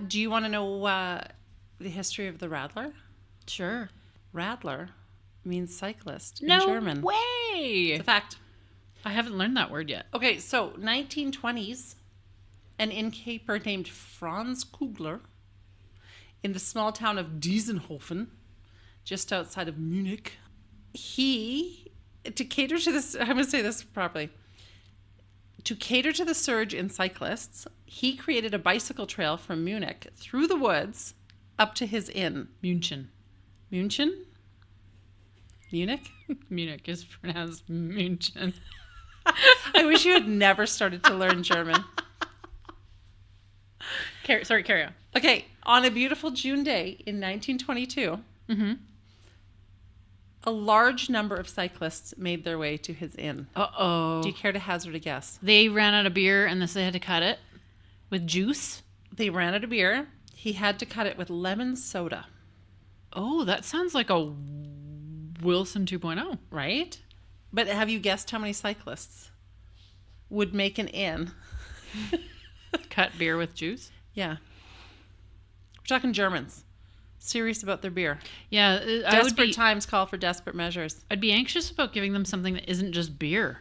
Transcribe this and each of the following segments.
Do you want to know the history of the Radler? Sure. Radler means cyclist in No German. way. It's a fact. I haven't learned that word yet. Okay, so 1920s, an innkeeper named Franz Kugler in the small town of Diessenhofen, just outside of Munich, to cater to this, I'm going to say this properly. To cater to the surge in cyclists, he created a bicycle trail from Munich through the woods up to his inn. München. Munich? Munich is pronounced München. I wish you had never started to learn German. Carry on. Okay, on a beautiful June day in 1922, a large number of cyclists made their way to his inn. Uh-oh. Do you care to hazard a guess? They ran out of beer and they had to cut it with juice? They ran out of beer. He had to cut it with lemon soda. Oh, that sounds like a Wilson 2.0. Right? But have you guessed how many cyclists would make an inn? Cut beer with juice? Yeah. We're talking Germans. Serious about their beer. Yeah. Desperate times call for desperate measures. I'd be anxious about giving them something that isn't just beer.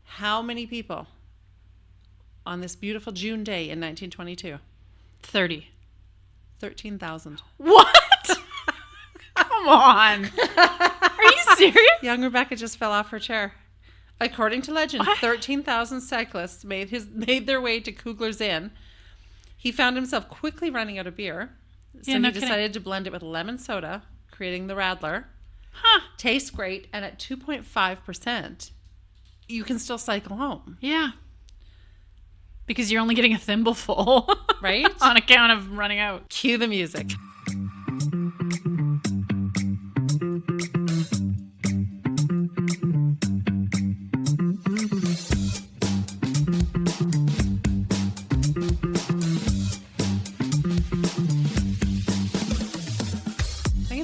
How many people on this beautiful June day in 1922? 30. 13,000. What? Come on. Are you serious? Young Rebecca just fell off her chair. According to legend, 13,000 cyclists made their way to Kugler's Inn. He found himself quickly running out of beer, so he decided to blend it with lemon soda, creating the Radler. Huh. Tastes great, and at 2.5%, you can still cycle home. Yeah. Because you're only getting a thimbleful. Right? On account of running out. Cue the music.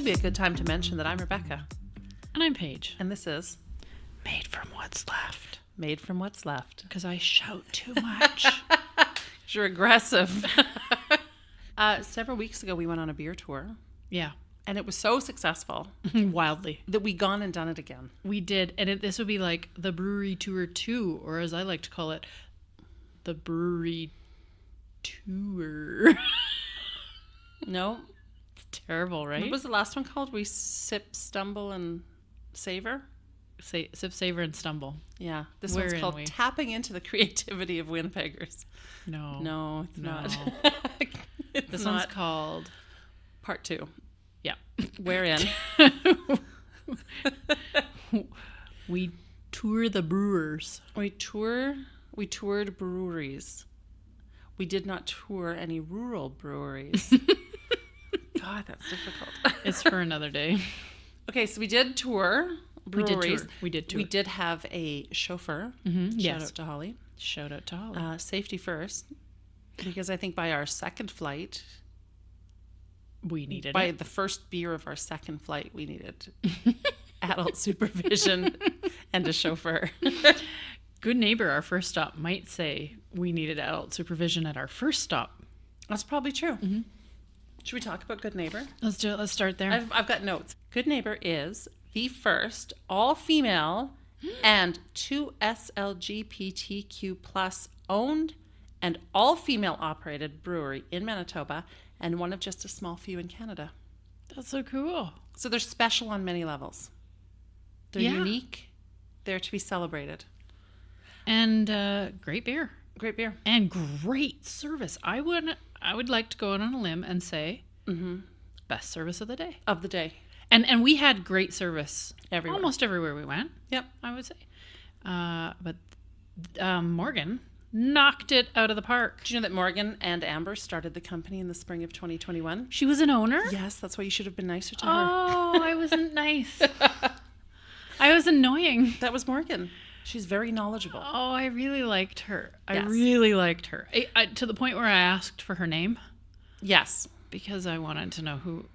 A good time to mention that I'm Rebecca. And I'm Paige. And this is Made from What's Left. Made from What's Left. Because I shout too much. You're aggressive. Several weeks ago, we went on a beer tour. Yeah. And it was so successful. Wildly. That we gone and done it again. We did. And this would be like the Brewery Tour 2, or as I like to call it, the Brewery Tour. No. Terrible, right? What was the last one called? We sip, stumble, and savor? Sip, savor, and stumble. Yeah. This one's called Tapping into the Creativity of Winnipeggers. No, it's not. This one's called Part 2. Yeah. Wherein we tour the brewers. We toured breweries. We did not tour any rural breweries. God, that's difficult. It's for another day. Okay, so we did tour breweries. We did tour. We did have a chauffeur. Mm-hmm. Shout out to Holly. Shout out to Holly. Safety first. Because I think by our second flight, we needed by the first beer of our second flight, we needed adult supervision and a chauffeur. Good neighbor, our first stop, might say we needed adult supervision at our first stop. That's probably true. Mm-hmm. Should we talk about Good Neighbor? Let's do it. Let's start there. I've got notes. Good Neighbor is the first all-female and 2 SLGBTQ plus owned and all-female operated brewery in Manitoba, and one of just a small few in Canada. That's so cool. So they're special on many levels. They're unique. They're to be celebrated. And great beer. Great beer. And great service. I would like to go out on a limb and say best service of the day. Of the day. And we had great service everywhere. Almost everywhere we went. Yep. I would say. But Morgan knocked it out of the park. Do you know that Morgan and Amber started the company in the spring of 2021? She was an owner? Yes, that's why you should have been nicer to her. Oh, I wasn't nice. I was annoying. That was Morgan. She's very knowledgeable. Oh, I really liked her. Yes. I really liked her. To the point where I asked for her name. Yes. Because I wanted to know who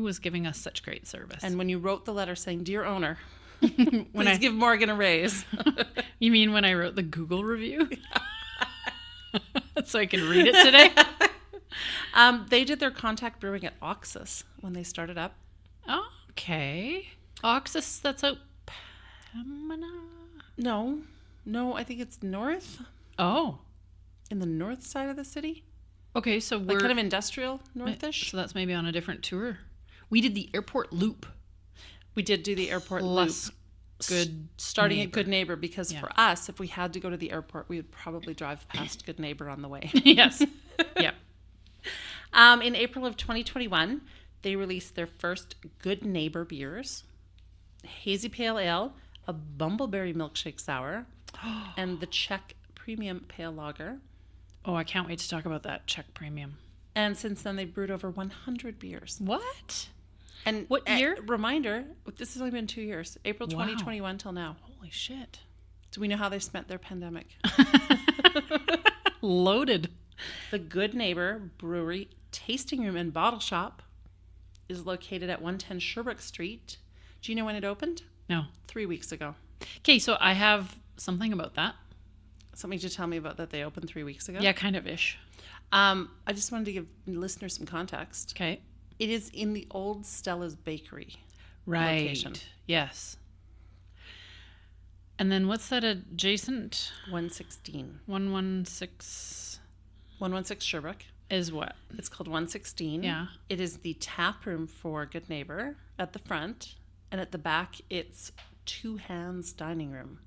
was giving us such great service. And when you wrote the letter saying, "Dear owner, please give Morgan a raise." You mean when I wrote the Google review? So I can read it today? They did their contact brewing at Oxus when they started up. Okay. Oxus, that's out Pamina? No, I think it's north. Oh. In the north side of the city. Okay, so Like we're... kind of industrial, northish. So that's maybe on a different tour. We did the airport loop. We did do the airport Plus loop. Good Starting Neighbor. at Good Neighbor, because Yeah. for us, if we had to go to the airport, we would probably drive past Good Neighbor on the way. Yes. Yep. In April of 2021, they released their first Good Neighbor beers, Hazy Pale Ale, a Bumbleberry Milkshake Sour, and the Czech Premium Pale Lager. Oh, I can't wait to talk about that Czech Premium. And since then, they've brewed over 100 beers. What? And What year? Reminder, this has only been 2 years. April 2021 till now. Holy shit. Do we know how they spent their pandemic? Loaded. The Good Neighbor Brewery Tasting Room and Bottle Shop is located at 110 Sherbrooke Street. Do you know when it opened? No. 3 weeks ago. Okay, so I have something about that. Something to tell me about that they opened 3 weeks ago? Yeah, kind of ish. I just wanted to give listeners some context. Okay. It is in the old Stella's Bakery Right. location. Yes. And then what's that adjacent? 116. 116 116 Sherbrooke. is what? It's called 116. Yeah. It is the tap room for Good Neighbor at the front. And at the back, it's Two Hands Dining Room.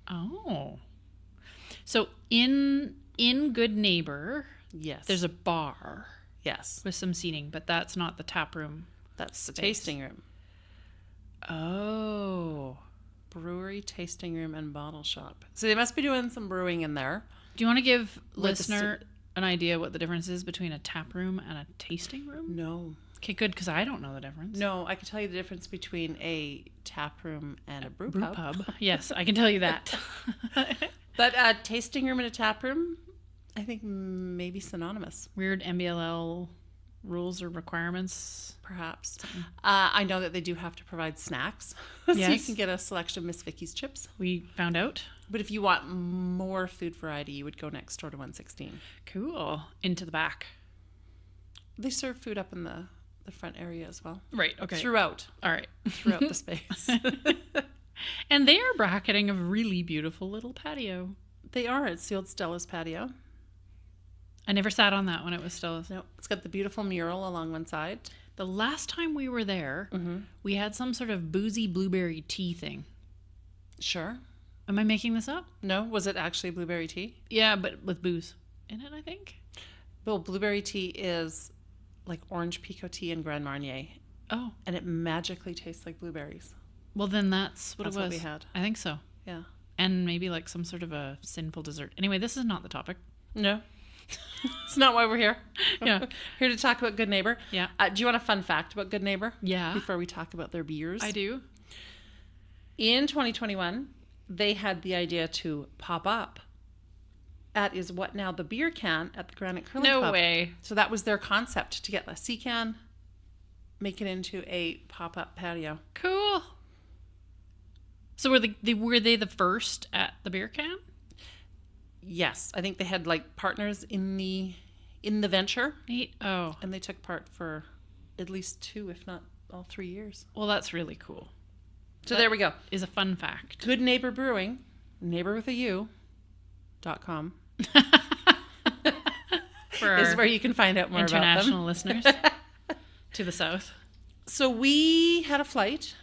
Oh. So in Good Neighbor, Yes. there's a bar Yes. with some seating, but that's not the tap room. That's the space. tasting room. Oh. Brewery, tasting room, and bottle shop. So they must be doing some brewing in there. Do you want to give With the listener an idea what the difference is between a tap room and a tasting room? No. Okay, good, because I don't know the difference. No, I can tell you the difference between a tap room and a brew Brew pub. pub. Yes, I can tell you that. But a tasting room and a tap room, I think maybe synonymous, Weird MBLL rules or requirements. perhaps. I know that they do have to provide snacks. So you Yes. can get a selection of Miss Vicky's chips. We found out. But if you want more food variety, you would go next door to 116. Cool. Into the back. They serve food up in the front area as well. Right, okay. Throughout All right. the space. And they are bracketing a really beautiful little patio. They are. It's the old Stella's patio. I never sat on that when it was still. No, it's got the beautiful mural along one side. The last time we were there, we had some sort of boozy blueberry tea thing. Sure. Am I making this up? No, was it actually blueberry tea? Yeah, but with booze in it, I think. Well, blueberry tea is like orange picot tea and Grand Marnier, Oh, and it magically tastes like blueberries. well then that's what That's it was. what we had. I think so. Yeah. And maybe like some sort of a sinful dessert. Anyway, this is not the topic. No. It's not why we're here. Yeah. Here to talk about Good Neighbor. Yeah. Do you want a fun fact about Good Neighbor? Yeah. Before we talk about their beers? I do. In 2021, they had the idea to pop up at is what now the beer can at the Granite Curling No Club. way. So that was their concept, to get a sea can, make it into a pop-up patio. Cool. So were they the first at the beer can? Yes, I think they had like partners in the venture, Neat. Oh, and they took part for at least 2, if not all 3 years. well, that's really cool. So there we go. Is a fun fact. Good Neighbor Brewing, neighbor with a U.com For is our where you can find out more about them. international listeners to the south. So we had a flight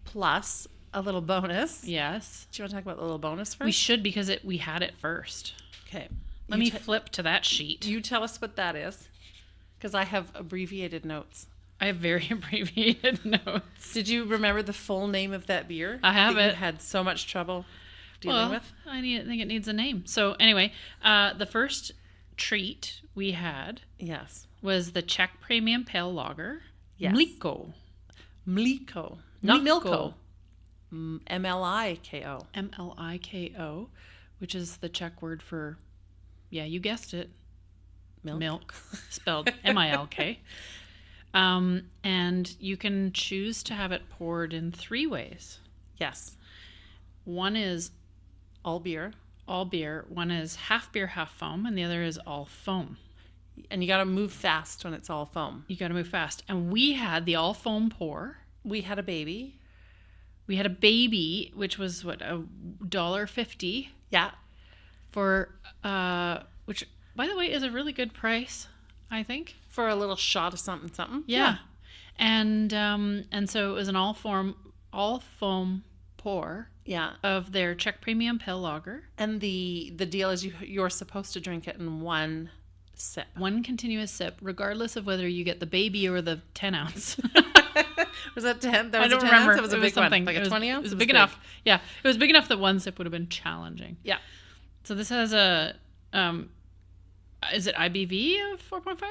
plus a little bonus. Yes. Do you want to talk about the little bonus first? We should because we had it first. Okay. Let me flip to that sheet. You tell us what that is, because I have abbreviated notes. I have very abbreviated notes. Did you remember the full name of that beer? I have that it. You had so much trouble dealing with. I think it needs a name. So anyway, the first treat we had Yes. was the Czech Premium Pale Lager. Yes. Mliko. Mliko. Not Mliko. Milko. M-L-I-K-O. Mliko, which is the Czech word for, yeah, you guessed it, Milk. milk, spelled M-I-L-K. And you can choose to have it poured in 3 ways. Yes. One is All beer. all beer, one is half beer, half foam, and the other is all foam. And you got to move fast when it's all foam. You got to move fast. And we had the all foam pour. We had a baby. We had a baby, which was what, $1.50 Yeah. for which, by the way, is a really good price, I think. For a little shot of something. Yeah. And so it was an all foam pour. Yeah. Of their Czech Premium Pale Lager. And the deal is you're supposed to drink it in one sip. One continuous sip, regardless of whether you get the baby or the 10 ounce. Was that 10? That was I don't a 10 remember. Ounce? It was a big one. Like a 20 ounce? It was big enough. Yeah. It was big enough that one sip would have been challenging. Yeah. So this has a, is it IBV of 4.5?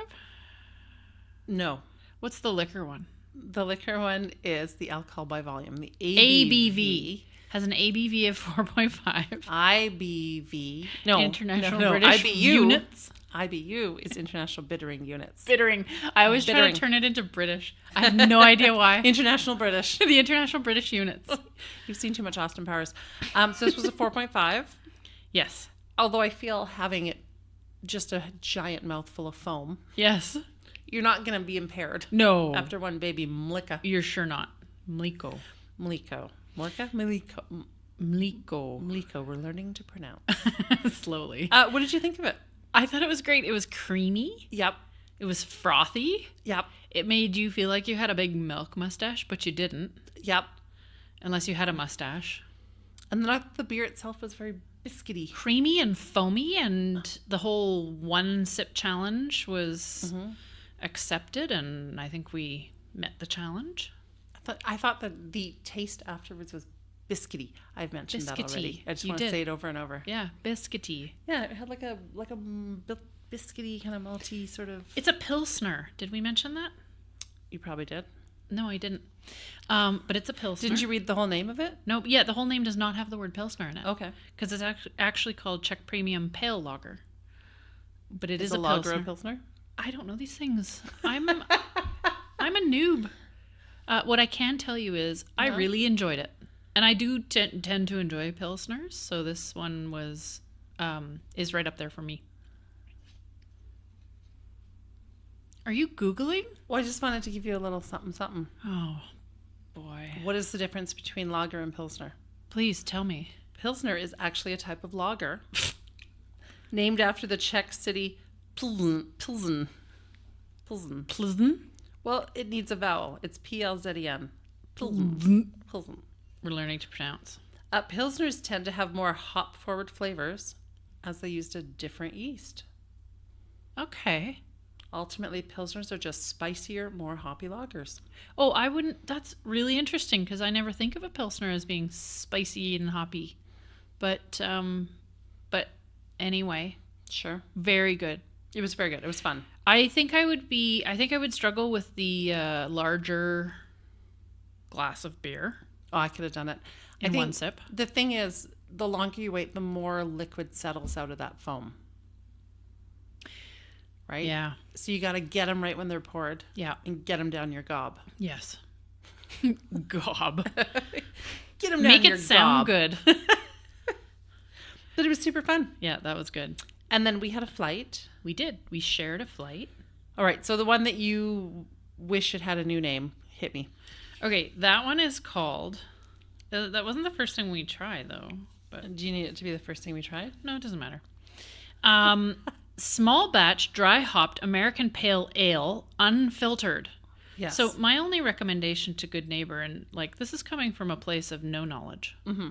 No. What's the liquor one? The liquor one is the alcohol by volume. The ABV. Has an ABV of 4.5. IBV. No. International no. British IBU. Units. IBU is International Bittering Units. Bittering. I always try to turn it into British. I have no idea why. International British. The International British Units. You've seen too much Austin Powers. So this was a 4.5. Yes. Although I feel having it just a giant mouthful of foam. Yes. You're not going to be impaired. No. After one baby mlika. You're sure not. Mliko. Mliko. Mlika? Mliko. Mliko. Mliko. We're learning to pronounce. Slowly. What did you think of it? I thought it was great. It was creamy. Yep. It was frothy. Yep. It made you feel like you had a big milk mustache, but you didn't. Yep. Unless you had a mustache. And then I thought the beer itself was very biscuity. Creamy and foamy, and the whole one sip challenge was accepted, and I think we met the challenge. I thought that the taste afterwards was biscuity. I've mentioned that already. I just want to say it over and over. Yeah, biscuity. Yeah, it had like a biscuity kind of malty sort of. It's a Pilsner. Did we mention that? You probably did. No, I didn't. But it's a Pilsner. Didn't you read the whole name of it? No, yeah, the whole name does not have the word Pilsner in it. Okay. Because it's actually called Czech Premium Pale Lager. But it is a lager Pilsner. a Pilsner? I don't know these things. I'm a noob. What I can tell you is I really enjoyed it. And I do tend to enjoy Pilsners, so this one was is right up there for me. Are you Googling? Well, I just wanted to give you a little something. Oh, boy. What is the difference between lager and Pilsner? Please tell me. Pilsner is actually a type of lager named after the Czech city Pilsen. Well, it needs a vowel. It's Plzen. Pilsen. We're learning to pronounce. Pilsners tend to have more hop-forward flavors as they used a different yeast. Okay. Ultimately, Pilsners are just spicier, more hoppy lagers. Oh, I wouldn't... That's really interesting because I never think of a Pilsner as being spicy and hoppy. But anyway. Sure. Very good. It was very good. It was fun. I think I would struggle with the larger glass of beer. Oh, I could have done it. In one sip. The thing is, the longer you wait, the more liquid settles out of that foam. Right? Yeah. So you got to get them right when they're poured. Yeah. And get them down your gob. Yes. Gob. Get them down Make your it sound gob. good. But it was super fun. Yeah, that was good. And then we had a flight. We did. We shared a flight. All right. So the one that you wish it had a new name, hit me. Okay, that one is called... That wasn't the first thing we tried, though. But Do you need it to be the first thing we tried? no, it doesn't matter. Small batch, dry hopped American Pale Ale, unfiltered. Yes. So my only recommendation to Good Neighbor, and like this is coming from a place of no knowledge. Mm-hmm.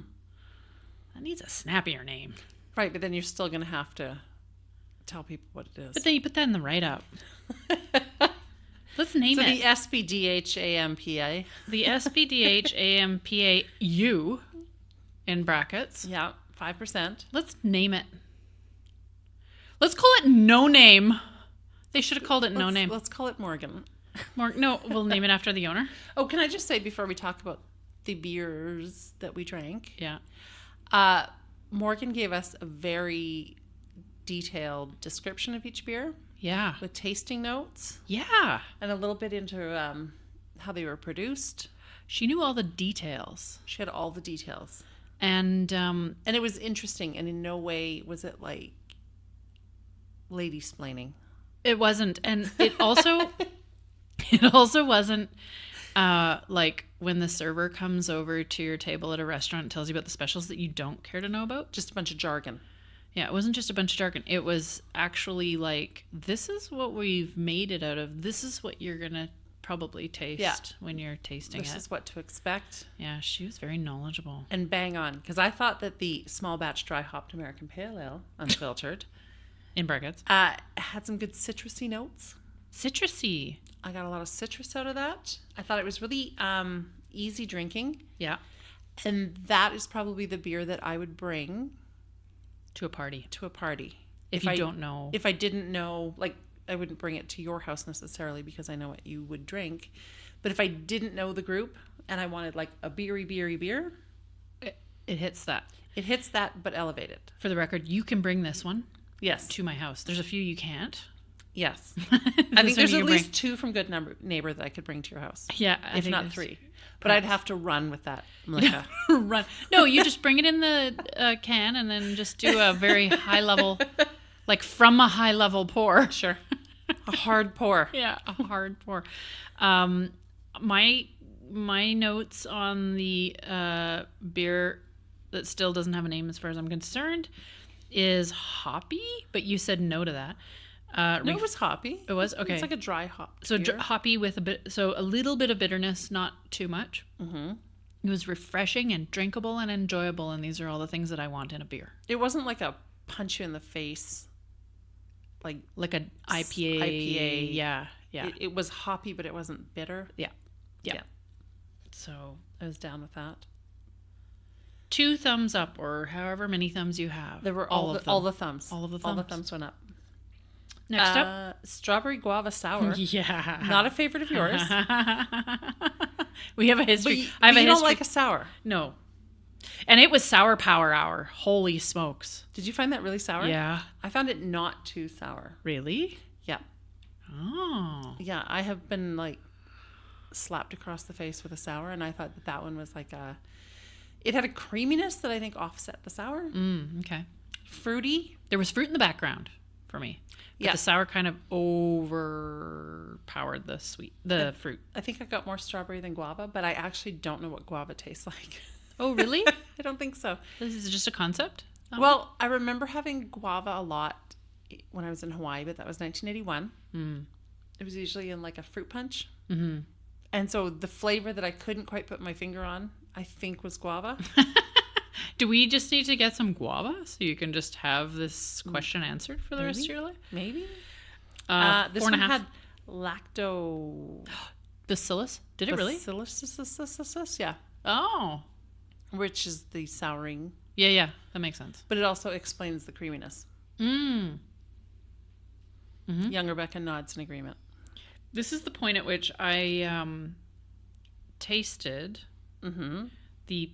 That needs a snappier name. Right, but then you're still going to have to tell people what it is. But then you put that in the write-up. Let's name so it. the SPDHAMPA. The SPDHAMPAU in brackets. Yeah, 5%. Let's name it. Let's call it No Name. They should have called it No Name. Let's call it Morgan. No, we'll name it after the owner. Oh, can I just say before we talk about the beers that we drank? Yeah. Morgan gave us a very detailed description of each beer. Yeah. With tasting notes. Yeah. And a little bit into how they were produced. She knew all the details. She had all the details. And it was interesting. And in no way was it like lady-splaining. It wasn't. And it also wasn't like when the server comes over to your table at a restaurant and tells you about the specials that you don't care to know about. Just a bunch of jargon. Yeah, it wasn't just a bunch of jargon. It was actually like, this is what we've made it out of. This is what you're going to probably taste when you're tasting This is what to expect. Yeah, she was very knowledgeable. And bang on. Because I thought that the small batch dry hopped American Pale Ale, unfiltered, In brackets. had some good citrusy notes. Citrusy. I got a lot of citrus out of that. I thought it was really easy drinking. Yeah. And that is probably the beer that I would bring To a party. If you don't know. If I didn't know, like, I wouldn't bring it to your house necessarily because I know what you would drink. But if I didn't know the group and I wanted like a beery beer, It hits that. it hits that but elevated. For the record, you can bring this one Yes. to my house. There's a few you can't. Yes. I think there's you at can least 2 from Good Neighbor that I could bring to your house. Yeah. If not 3. But I'd have to run with that. Melissa. Run. No, you just bring it in the can and then just do a very high level, like from a high level pour. Sure. A hard pour. Yeah, a hard pour. My notes on the beer that still doesn't have a name as far as I'm concerned is hoppy, but you said no to that. No, it was hoppy. It was? Okay. It's like a dry hop. So beer. hoppy with a little bit of bitterness, not too much. Mm-hmm. It was refreshing and drinkable and enjoyable, and these are all the things that I want in a beer. It wasn't like a punch you in the face, like a IPA. Yeah. It was hoppy, but it wasn't bitter. Yeah. So I was down with that. 2 thumbs up, or however many thumbs you have. There were all of them. all the thumbs. All of the All the thumbs. thumbs went up. Next up. Strawberry guava sour. Yeah. Not a favorite of yours. We have a history. But you don't like a sour. No. And it was Sour Power Hour. Holy smokes. Did you find that really sour? Yeah. I found it not too sour. Really? Yeah. Oh. Yeah, I have been like slapped across the face with a sour, and I thought that one was like it had a creaminess that I think offset the sour. Okay. Fruity. There was fruit in the background for me. But the sour kind of overpowered the fruit. I think I got more strawberry than guava, but I actually don't know what guava tastes like. Oh, really? I don't think so. This is just a concept? Oh. Well, I remember having guava a lot when I was in Hawaii, but that was 1981. It was usually in like a fruit punch. Mm-hmm. And so the flavor that I couldn't quite put my finger on, I think was guava. Do we just need to get some guava so you can just have this question answered for the rest of your life? Maybe. This 4.5. one had lacto... Bacillus? Did it really? Bacillus, yeah. Oh. Which is the souring. Yeah. That makes sense. But it also explains the creaminess. Mm-hmm. Young Rebecca nods in agreement. This is the point at which I tasted the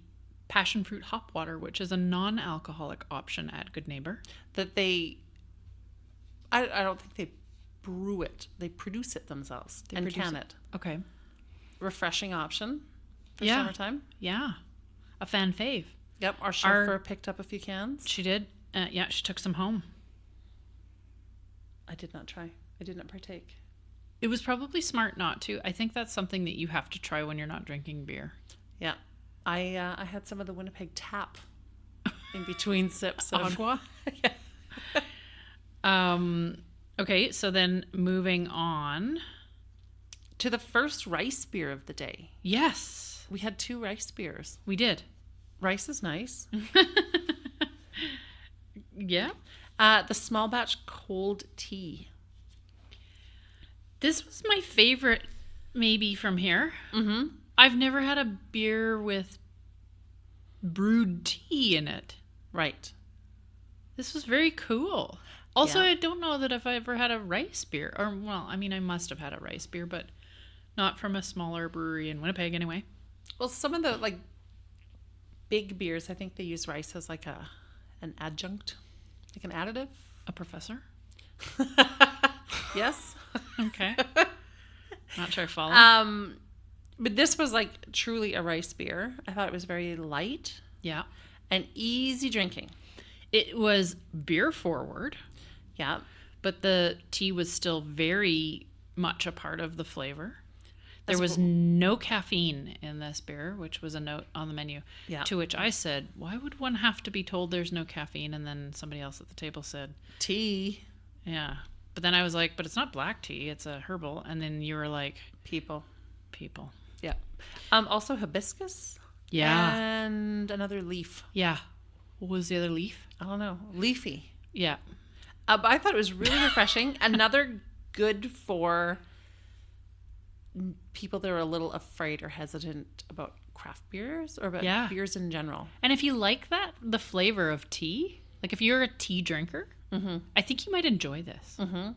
passion fruit hop water, which is a non-alcoholic option at Good Neighbor. That I don't think they brew it. They produce it themselves and can it. Okay. Refreshing option for Yeah. summertime. Yeah. A fan fave. Yep. Our chauffeur picked up a few cans. She did. Yeah, she took some home. I did not try. I did not partake. It was probably smart not to. I think that's something that you have to try when you're not drinking beer. Yeah. I had some of the Winnipeg tap in between sips of Agua. Okay, so then moving on to the first rice beer of the day. Yes, we had 2 rice beers. We did. Rice is nice. Yeah. The small batch cold tea. This was my favorite, maybe from here. Mm-hmm. I've never had a beer with brewed tea in it. Right. This was very cool. Also, Yeah. I don't know that if I ever had a rice beer. Or, well, I mean, I must have had a rice beer, but not from a smaller brewery in Winnipeg anyway. Well, some of the, like, big beers, I think they use rice as, like, an adjunct. Like an additive. A professor? Yes. Okay. Not sure I follow. But this was, like, truly a rice beer. I thought it was very light. Yeah. And easy drinking. It was beer forward. Yeah. but the tea was still very much a part of the flavor. There was no caffeine in this beer, which was a note on the menu. Yeah. To which I said, why would one have to be told there's no caffeine? And then somebody else at the table said, tea. Yeah. But then I was like, but it's not black tea, it's a herbal. And then you were like, People. Yeah. Also hibiscus. Yeah. And another leaf. Yeah. What was the other leaf? I don't know. Leafy. Yeah. But I thought it was really refreshing. Another good for people that are a little afraid or hesitant about craft beers or about beers in general. And if you like the flavor of tea, like if you're a tea drinker, I think you might enjoy this. Mm-hmm.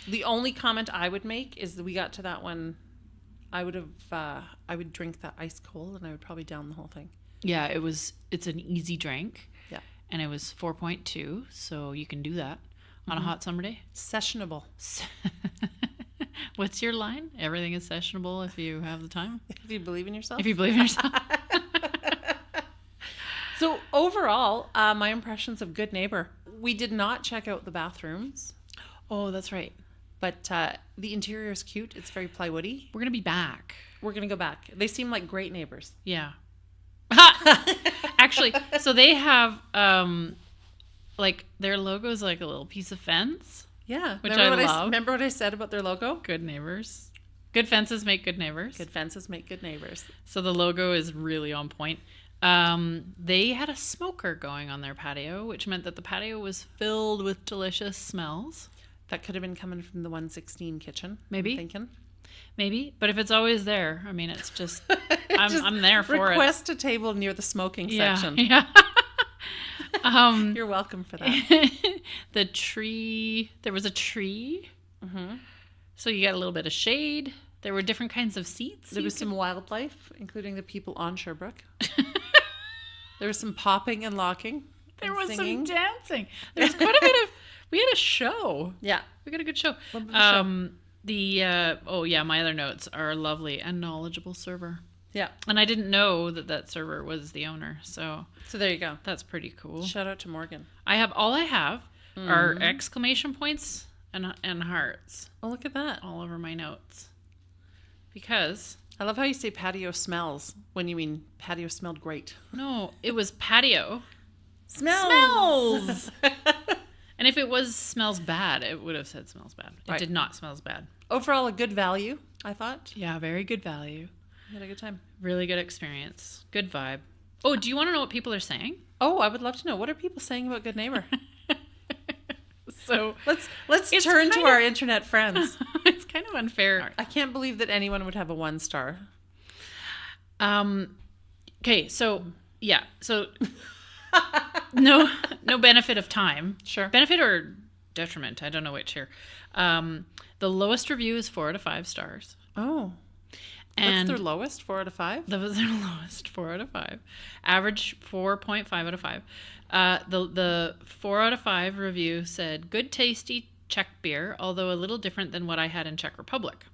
The only comment I would make is that we got to that one. I would drink that ice cold and I would probably down the whole thing. Yeah, it's an easy drink. Yeah. And it was 4.2, so you can do that on a hot summer day. Sessionable. What's your line? Everything is sessionable if you have the time. If you believe in yourself. If you believe in yourself. So overall, my impressions of Good Neighbor. We did not check out the bathrooms. Oh, that's right. But the interior is cute. It's very plywoody. We're going to be back. We're going to go back. They seem like great neighbors. Yeah. Actually, so they have, like, their logo is like a little piece of fence. Yeah. Which I love. Remember what I said about their logo? Good neighbors. Good fences make good neighbors. Good fences make good neighbors. So the logo is really on point. They had a smoker going on their patio, which meant that the patio was filled with delicious smells. That could have been coming from the 116 kitchen. Maybe. I'm thinking. Maybe. But if it's always there, I mean, it's just, I'm there for it. Request a table near the smoking section. Yeah. You're welcome for that. The tree, there was a tree. Mm-hmm. So you got a little bit of shade. There were different kinds of seats. There was some wildlife, including the people on Sherbrooke. There was some popping and locking. There was singing. some dancing. There was quite a bit of, we had a show. Yeah. We got a good show. My other notes are lovely and knowledgeable server. Yeah. And I didn't know that server was the owner. So there you go. That's pretty cool. Shout out to Morgan. All I have are exclamation points and hearts. Oh, look at that. All over my notes. Because I love how you say patio smells when you mean patio smelled great. No, it was patio. Smells. And if it was smells bad, it would have said smells bad. It did not smells bad. Overall, a good value, I thought. Yeah, very good value. We had a good time. Really good experience. Good vibe. Oh, do you want to know what people are saying? Oh, I would love to know. What are people saying about Good Neighbor? So let's turn to our internet friends. It's kind of unfair. I can't believe that anyone would have a 1 star. Okay, so yeah, so no benefit of time. Sure. Benefit or detriment? I don't know which here. The lowest review is 4 out of 5 stars. Oh. And that's their lowest, 4 out of 5? That was their lowest, 4 out of 5. Average 4.5 out of 5. The 4 out of 5 review said, good tasty Czech beer, although a little different than what I had in Czech Republic.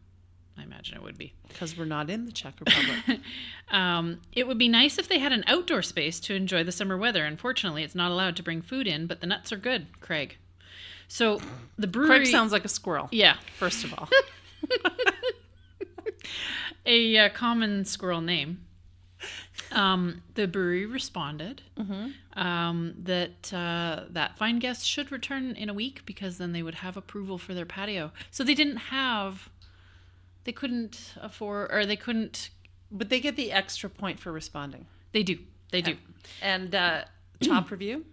I imagine it would be. Because we're not in the Czech Republic. It would be nice if they had an outdoor space to enjoy the summer weather. Unfortunately, it's not allowed to bring food in, but the nuts are good, Craig. So the brewery... Craig sounds like a squirrel. Yeah. First of all. A common squirrel name. The brewery responded that fine guests should return in a week because then they would have approval for their patio. So they couldn't afford, or they couldn't. But they get the extra point for responding. They do. And top review?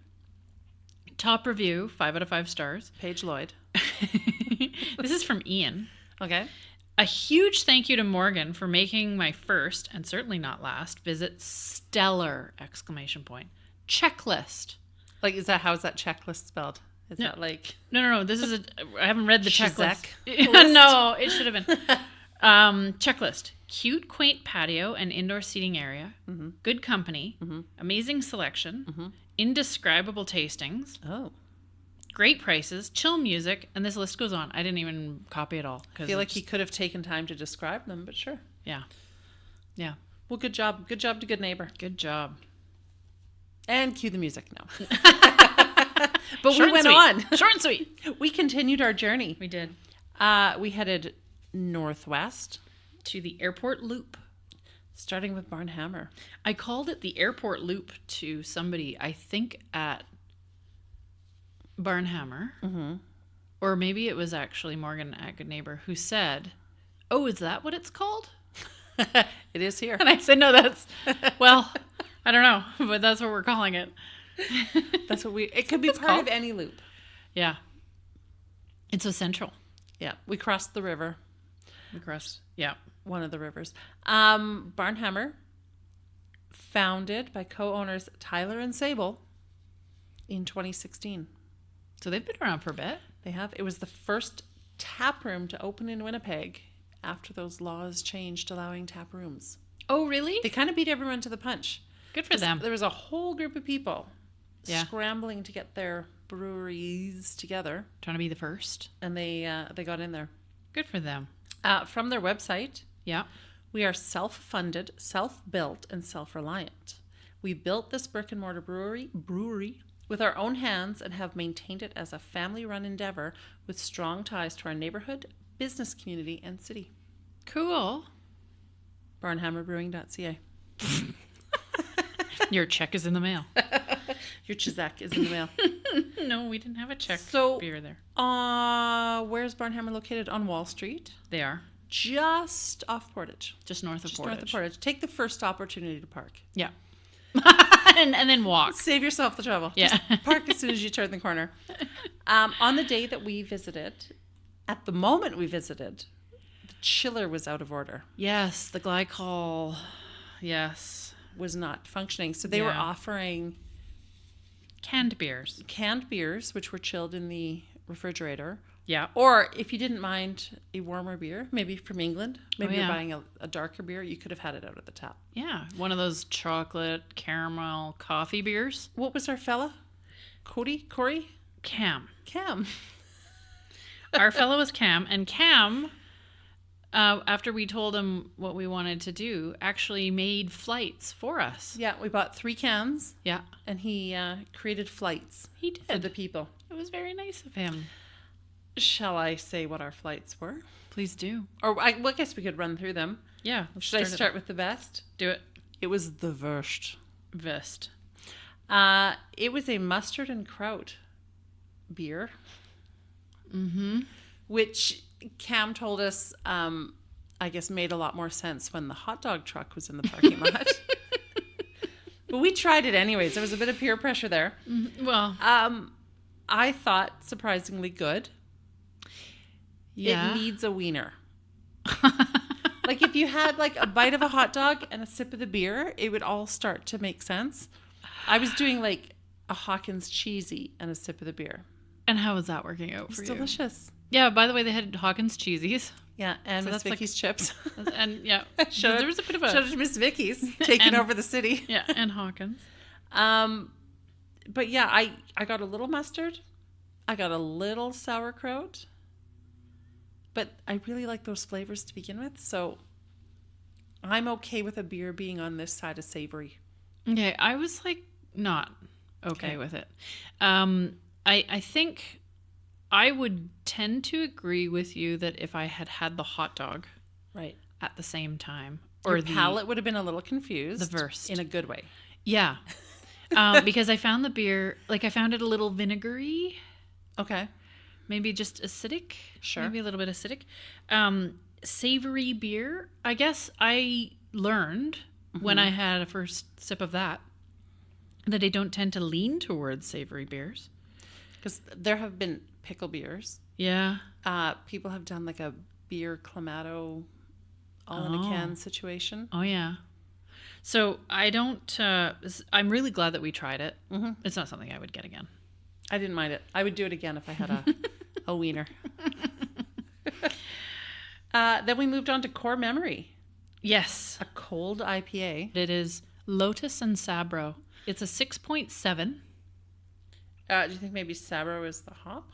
Top review, 5 out of 5 stars. Paige Lloyd. This is from Ian. Okay. A huge thank you to Morgan for making my first, and certainly not last, visit stellar! Checklist. Like, how's that checklist spelled? Is that like... No. This is I haven't read the checklist. List? No, it should have been. Checklist. Cute, quaint patio and indoor seating area. Mm-hmm. Good company. Mm-hmm. Amazing selection. Mm-hmm. Indescribable tastings. Oh. Great prices, chill music, and this list goes on. I didn't even copy it all. I feel like he could have taken time to describe them, but sure. Yeah. Well, good job. Good job to Good Neighbor. Good job. And cue the music now. But Short we went and on. sweet. Short and sweet. We continued our journey. We did. We headed northwest To the airport loop. starting with Barnhammer. I called it the airport loop to somebody, I think at Barnhammer. Mm-hmm. Or maybe it was actually Morgan at Good Neighbor who said, "Oh, is that what it's called?" It is here. And I said, "No, that's, well, I don't know, but that's what we're calling it." That's what it could be part of any loop. Yeah. It's essential. Yeah. We crossed the river. Yeah. One of the rivers. Barnhammer, founded by co-owners Tyler and Sable in 2016. So they've been around for a bit. They have. It was the first tap room to open in Winnipeg after those laws changed allowing tap rooms. Oh, really? They kind of beat everyone to the punch. Good for them. There was a whole group of people scrambling to get their breweries together. Trying to be the first. And they got in there. Good for them. From their website, Yeah. we are self-funded, self-built, and self-reliant. We built this brick-and-mortar brewery with our own hands and have maintained it as a family-run endeavor with strong ties to our neighborhood, business community, and city. Cool. Barnhammerbrewing.ca. Your check is in the mail. Your Chizak is in the mail. No, we didn't have a check beer there. Where's Barnhammer located? On Wall Street. They are. Just off Portage. Just north of Just Portage. north of Portage. Take the first opportunity to park. Yeah. and then walk. Save yourself the trouble. Yeah. Just park as soon as you turn the corner. On the day that we visited, at the moment we visited, the chiller was out of order. Yes, the glycol. Yes. Was not functioning. So they were offering canned beers. Canned beers, which were chilled in the refrigerator. Yeah. Or if you didn't mind a warmer beer, maybe from England, maybe you're buying a darker beer, you could have had it out at the tap. Yeah. One of those chocolate caramel coffee beers. What was our fella? Corey? Cam. Our fellow was Cam. And Cam, after we told him what we wanted to do, actually made flights for us. Yeah, we bought 3 cans. Yeah. And he created flights. He did. For the people. It was very nice of him. Shall I say what our flights were? Please do. Or I guess we could run through them. Yeah. Should I start with the best? Do it. It was the Wurst. Vest. It was a mustard and kraut beer. Mm-hmm. Which Cam told us, I guess, made a lot more sense when the hot dog truck was in the parking lot. But we tried it anyways. There was a bit of peer pressure there. Well, I thought surprisingly good. Yeah. It needs a wiener. Like if you had like a bite of a hot dog and a sip of the beer, it would all start to make sense. I was doing like a Hawkins cheesy and a sip of the beer. And how was that working out for you? It's delicious. Yeah, by the way, they had Hawkins cheesies. Yeah, and Miss Vicky's chips. And yeah, so there was a bit of a... Shout out to Miss Vicky's taking over the city. Yeah, and Hawkins. But yeah, I got a little mustard. I got a little sauerkraut. But I really like those flavors to begin with, so I'm okay with a beer being on this side of savory. Okay, I was like not okay with it. I think I would tend to agree with you that if I had had the hot dog at the same time, or your palate would have been a little confused. The Wurst. In a good way. Yeah. Because I found the beer, like I found it a little vinegary. Okay. Maybe just acidic. Sure. Maybe a little bit acidic. Savory beer. I guess I learned when I had a first sip of that I don't tend to lean towards savory beers. Because there have been pickle beers. Yeah. People have done like a beer clamato all in a can situation. Oh, yeah. So I don't... I'm really glad that we tried it. Mm-hmm. It's not something I would get again. I didn't mind it. I would do it again if I had a wiener. Then we moved on to Core Memory. Yes. A cold IPA. It is Lotus and Sabro. It's a 6.7. Do you think maybe Sabro is the hop?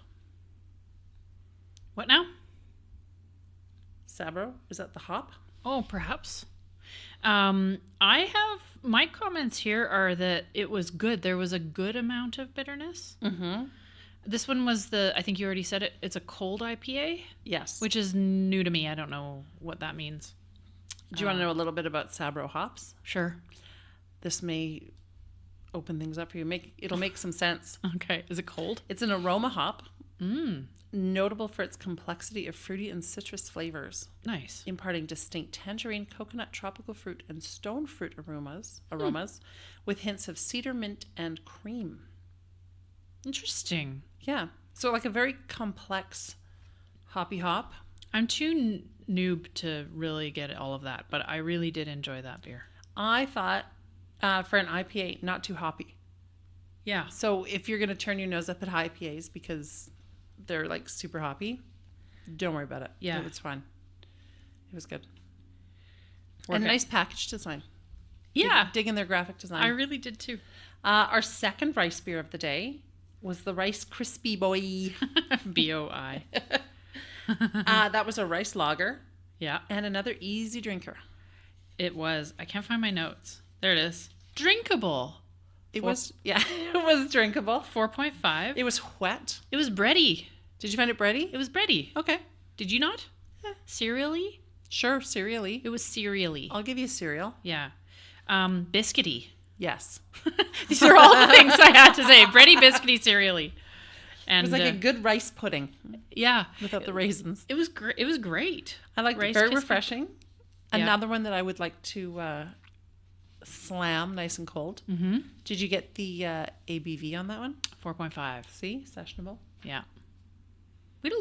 What now? Sabro? Is that the hop? Oh, perhaps. My comments here are that it was good. There was a good amount of bitterness. Mm-hmm. This one was I think you already said it. It's a cold IPA, Yes. which is new to me. I don't know what that means. Do you want to know a little bit about Sabro hops? Sure. This may open things up for you. It'll make some sense. Okay. Is it cold? It's an aroma hop, Mm. notable for its complexity of fruity and citrus flavors, Nice. imparting distinct tangerine, coconut, tropical fruit, and stone fruit aromas, with hints of cedar, mint, and cream. Interesting. Yeah. So like a very complex hoppy hop. I'm too noob to really get all of that, but I really did enjoy that beer. I thought for an IPA, not too hoppy. Yeah. So if you're going to turn your nose up at high IPAs because they're like super hoppy, don't worry about it. Yeah. It was fine. It was good. And a nice package design. Yeah. Dig in their graphic design. I really did too. Our second rice beer of the day was the Rice Crispy Boy. BOI. That was a rice lager Yeah. and another easy drinker. It was. I can't find my notes. There it is. Drinkable. It was drinkable. 4.5. It was wet. It was bready. Did you find it bready? It was bready. Okay. Did you not? Yeah. Cereally? Sure, cereally. It was cereally. I'll give you cereal. Yeah. Biscuity. Yes. These are all the things I had to say. Bready, biscuity, cereally. And It was like a good rice pudding yeah. without the raisins. It was great. It was great. I liked it. Rice Very Krispie. refreshing. Yeah. Another one that I would like to slam nice and cold. Mm-hmm. Did you get the ABV on that one? 4.5. See? Sessionable. Yeah. We had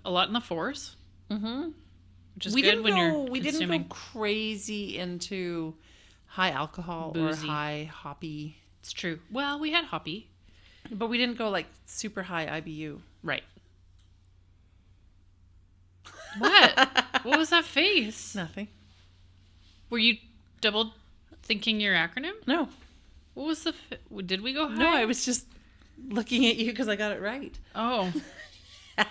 a lot in the fours, Mm-hmm. which is We good didn't when go, you're we consuming. didn't go crazy into high alcohol Boozy. or high hoppy, It's true. Well, we had hoppy. but we didn't go like super high IBU. Right. What? What was that face? Nothing. Were you double thinking your acronym? No. What was did we go high? No, I was just looking at you because I got it right. Oh.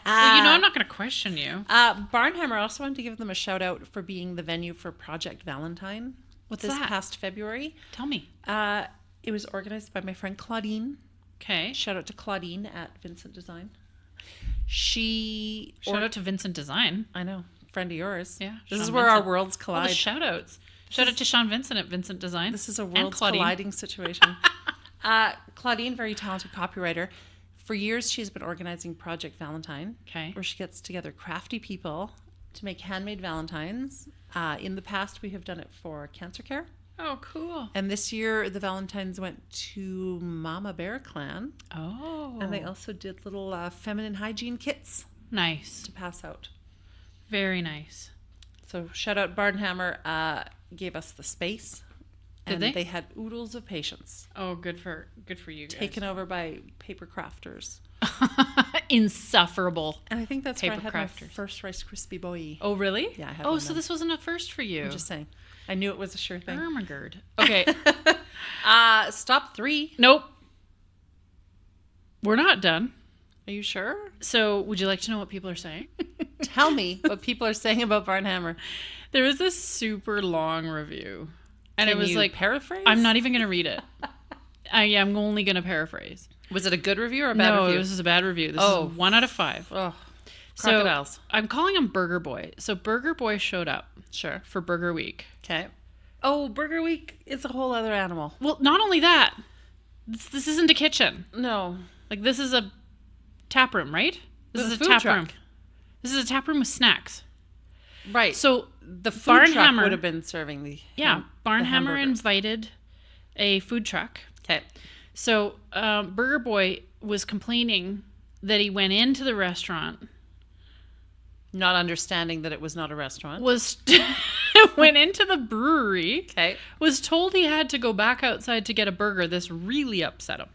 Well, you know I'm not going to question you. Barnhammer, I also wanted to give them a shout out for being the venue for Project Valentine. What's this that? past February. Tell me. It was organized by my friend Claudine. Okay. Shout out to Claudine at Vincent Design. She Shout out to Vincent Design. I know, friend of yours. Yeah. This Sean is where our Vincent. worlds All the collide. shout outs. Shout out to Sean Vincent at Vincent Design. This is a And worlds Claudine. colliding situation. Claudine, very talented copywriter. For years, she's been organizing Project Valentine, Okay. where she gets together crafty people to make handmade Valentines. In the past, we have done it for cancer care. Oh, cool. And this year, the Valentines went to Mama Bear Clan. Oh. And they also did little feminine hygiene kits Nice. to pass out. Very nice. So shout out Barnhammer gave us the space. Did and they? had oodles of patience. Oh, good for you guys. Taken over by paper crafters. Insufferable. And I think that's where I Paper had my crafters. first Rice Krispie Boy. Oh, really? Yeah, I had Oh, one so then. this wasn't a first for you. I'm just saying. I knew it was a sure thing. Ermagerd. Okay. Stop 3. Nope. We're not done. Are you sure? So, would you like to know what people are saying? Tell me what people are saying about Barnhammer. There was this super long review. And Can it was you like, paraphrase? I'm not even going to read it. I'm only going to paraphrase. Was it a good review or a bad No, review? this is a bad review. This Oh. is 1 out of 5. Oh, So, crocodiles. I'm calling him Burger Boy. So Burger Boy showed up Sure. for Burger Week. Okay. Oh, Burger Week is a whole other animal. Well, not only that, this isn't a kitchen. No. Like, this is a tap room, right? This With is a a food tap truck. room. This is a tap room with snacks. Right. So the food truck Barnhammer would have been serving the yeah, Barnhammer hamburgers. invited a food truck. Okay. So Burger Boy was complaining that he went into the restaurant, Not understanding that it was not a restaurant. was went into the brewery, Okay. was told he had to go back outside to get a burger. This really upset him.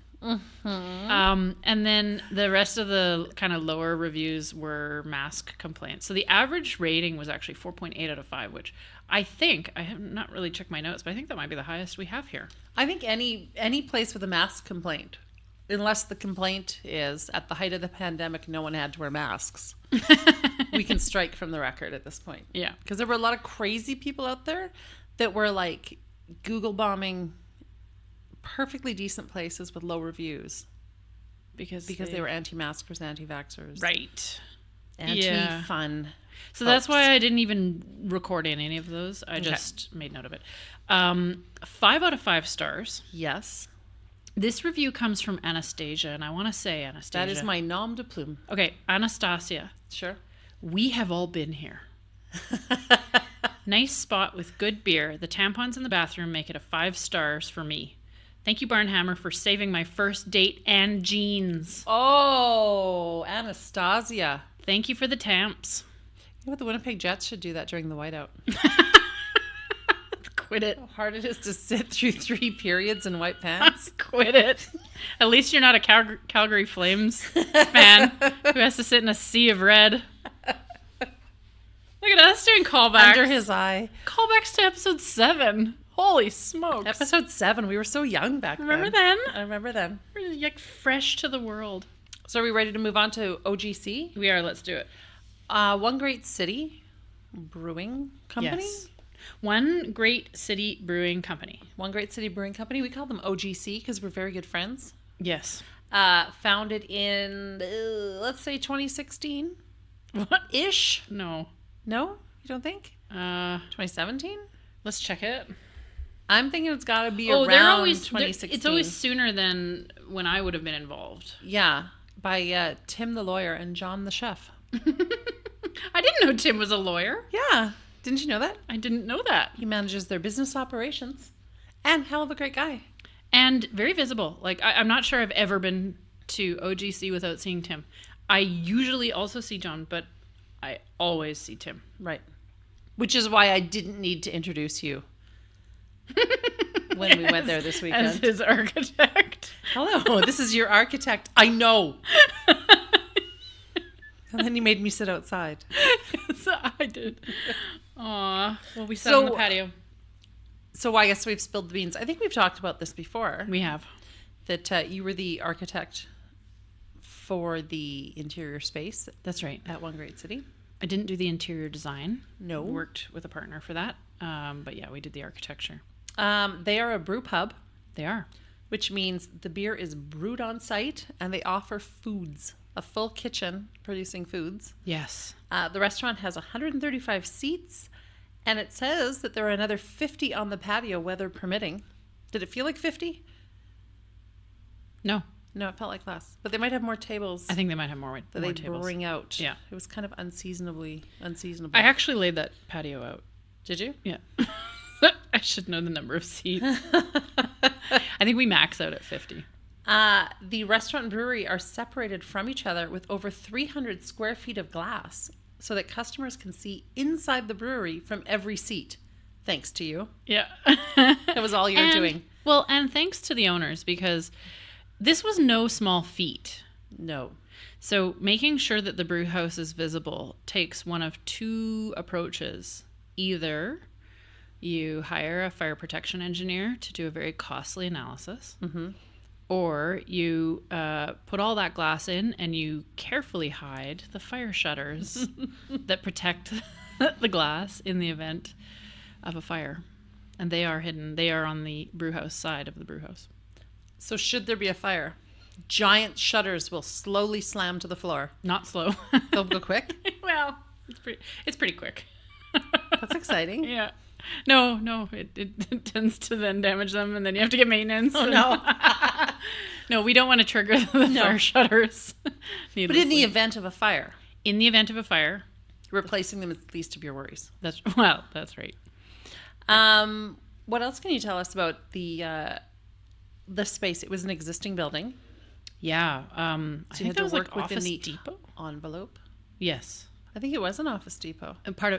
And then the rest of the kind of lower reviews were mask complaints. So the average rating was actually 4.8 out of 5, which I think, I have not really checked my notes, but I think that might be the highest we have here. I think any place with a mask complaint, unless the complaint is at the height of the pandemic, no one had to wear masks. We can strike from the record at this point. Yeah. Because there were a lot of crazy people out there that were like Google bombing perfectly decent places with low reviews because they were anti-maskers, anti-vaxxers. right. Anti-fun. So that's why I didn't even record any of those. I just made note of it. 5 out of 5 stars. Yes. This review comes from Anastasia, and I want to say, Anastasia. That is my nom de plume. Okay, Anastasia. Sure. We have all been here. Nice spot with good beer. The tampons in the bathroom make it a 5 stars for me. Thank you, Barnhammer, for saving my first date and jeans. Oh, Anastasia. Thank you for the tamps. You know what? The Winnipeg Jets should do that during the whiteout. Quit it. How hard it is to sit through 3 periods in white pants. Quit it. At least you're not a Calgary Flames fan who has to sit in a sea of red. Look at us doing callbacks. Under his eye. Callbacks to episode 7. Holy smokes. Episode 7. We were so young back Remember then. then? I remember then. We're like fresh to the world. So are we ready to move on to OGC? We are. Let's do it. One Great City Brewing Company? Yes. One Great City Brewing Company. One Great City Brewing Company. We call them OGC because we're very good friends. Yes. Founded in, let's say 2016. What? Ish? No. No? You don't think? 2017? Let's check it. I'm thinking it's got to be around 2016. It's always sooner than when I would have been involved. Yeah. By Tim the lawyer and John the chef. I didn't know Tim was a lawyer. Yeah. Didn't you know that? I didn't know that. He manages their business operations. And hell of a great guy. And very visible. Like, I'm not sure I've ever been to OGC without seeing Tim. I usually also see John, but I always see Tim. Right. Which is why I didn't need to introduce you when we went there this weekend. As his architect. Hello, this is your architect. I know. And then you made me sit outside. Yes, I did. Aw. Well, we sat on the patio. So I guess we've spilled the beans. I think we've talked about this before. We have. That you were the architect for the interior space. That's right. At One Great City. I didn't do the interior design. No. Worked with a partner for that. But yeah, we did the architecture. They are a brew pub. They are. Which means the beer is brewed on site and they offer foods. A full kitchen producing foods. Yes. The restaurant has 135 seats, and it says that there are another 50 on the patio, weather permitting. Did it feel like 50? No. No, it felt like less. But they might have more tables. I think they might have more that they tables. bring out. Yeah. It was kind of unseasonable. I actually laid that patio out. Did you? Yeah. I should know the number of seats. I think we max out at 50. The restaurant and brewery are separated from each other with over 300 square feet of glass so that customers can see inside the brewery from every seat. Thanks to you. Yeah. That was all you're doing. Well, and thanks to the owners, because this was no small feat. No. So making sure that the brew house is visible takes one of 2 approaches. Either you hire a fire protection engineer to do a very costly analysis, or you put all that glass in and you carefully hide the fire shutters that protect the glass in the event of a fire. And they are hidden. They are on the brew house side of the brew house. So should there be a fire, giant shutters will slowly slam to the floor. Not slow. They'll go quick? Well, it's pretty quick. That's exciting. Yeah. No, it tends to then damage them, and then you have to get maintenance. Oh, no. No, we don't want to trigger the fire shutters. But in the event of a fire. In the event of a fire. Replacing them is the least of your worries. That's right. What else can you tell us about the space? It was an existing building. Yeah. So you had to work within the Depot envelope. Yes. I think it was an Office Depot.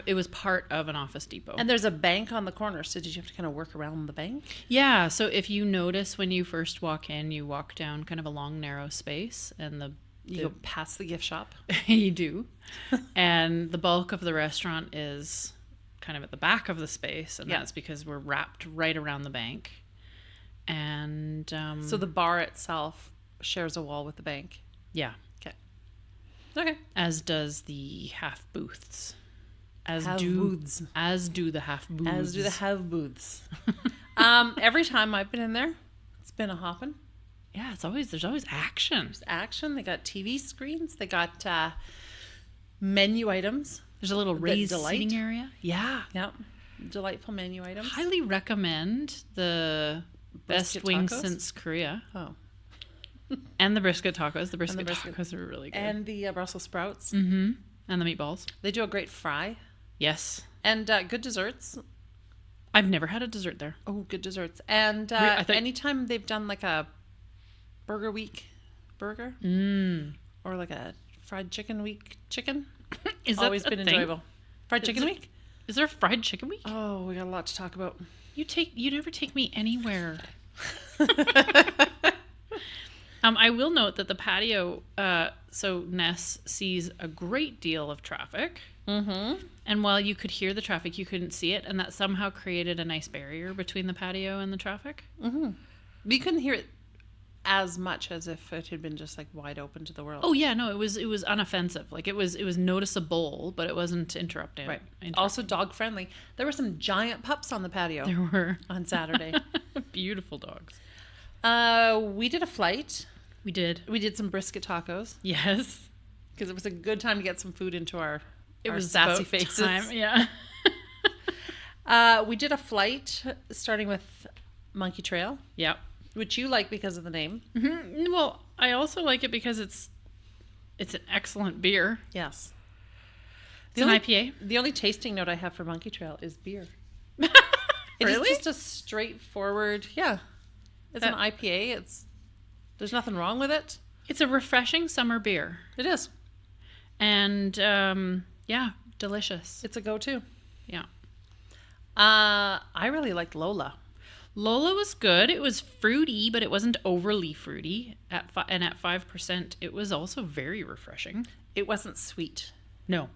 It was part of an Office Depot. And there's a bank on the corner, so did you have to kind of work around the bank? Yeah, so if you notice when you first walk in, you walk down kind of a long, narrow space, and you go past the gift shop. You do. And the bulk of the restaurant is kind of at the back of the space, and that's because we're wrapped right around the bank. And so the bar itself shares a wall with the bank? Yeah. Okay. As does the half booths. As half do booths. As do the half booths. As do the half booths. Every time I've been in there, it's been a hopping. Yeah, there's always action. There's action. They got TV screens. They got menu items. There's a little raised delight. seating area. Yeah. Yep. Delightful menu items. Highly recommend the best Brisket wings tacos? since Korea. Oh. And the brisket tacos. The brisket tacos are really good. And the Brussels sprouts. Mm-hmm. And the meatballs. They do a great fry. Yes. And good desserts. I've never had a dessert there. Oh, good desserts. And anytime they've done like a burger week burger or like a fried chicken week chicken, Is that always been enjoyable. Fried chicken week? Is there a fried chicken week? Oh, we got a lot to talk about. You never take me anywhere. I will note that the patio, so Ness sees a great deal of traffic. Mm-hmm. And while you could hear the traffic, you couldn't see it. And that somehow created a nice barrier between the patio and the traffic. Mm-hmm. We couldn't hear it as much as if it had been just like wide open to the world. Oh yeah, no, it was unoffensive. Like it was noticeable, but it wasn't interrupting. Right. Also dog friendly. There were some giant pups on the patio. There were on Saturday. Beautiful dogs. We did a flight. We did some brisket tacos Yes. because it was a good time to get some food into our sassy about faces. time. Yeah. We did a flight starting with Monkey Trail, Yep. which you like because of the name. Mm-hmm. Well, I also like it because it's an excellent beer. Yes. It's an IPA. The only tasting note I have for Monkey Trail is beer. Really? It's just a straightforward, yeah. It's an IPA. There's nothing wrong with it. It's a refreshing summer beer. It is. And yeah, delicious. It's a go-to. Yeah. I really liked Lola. Lola was good. It was fruity, but it wasn't overly fruity. And at 5%, it was also very refreshing. It wasn't sweet, No.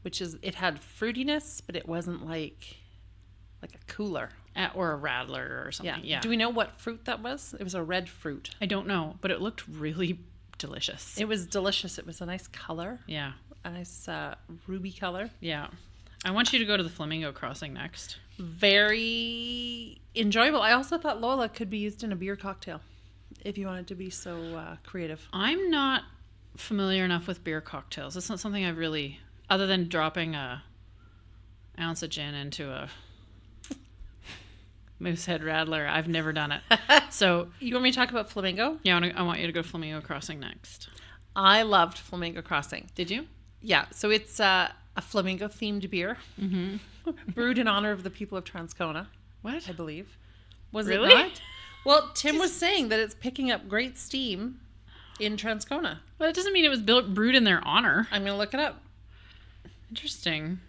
it had fruitiness, but it wasn't like a cooler. Or a Rattler or something. Yeah. Do we know what fruit that was? It was a red fruit. I don't know, but it looked really delicious. It was delicious. It was a nice color. Yeah. A nice ruby color. Yeah. I want you to go to the Flamingo Crossing next. Very enjoyable. I also thought Lola could be used in a beer cocktail if you wanted to be so creative. I'm not familiar enough with beer cocktails. It's not something I've really, other than dropping a ounce of gin into a Moosehead Rattler, I've never done it. So You want me to talk about Flamingo? yeah, I want you to go to Flamingo Crossing next. I loved Flamingo Crossing. Did you? Yeah, so it's a flamingo-themed beer brewed in honor of the people of Transcona, What? I believe. Was Really? it not? Well, Tim was saying that it's picking up great steam in Transcona. Well, it doesn't mean it was brewed in their honor. I'm going to look it up. Interesting.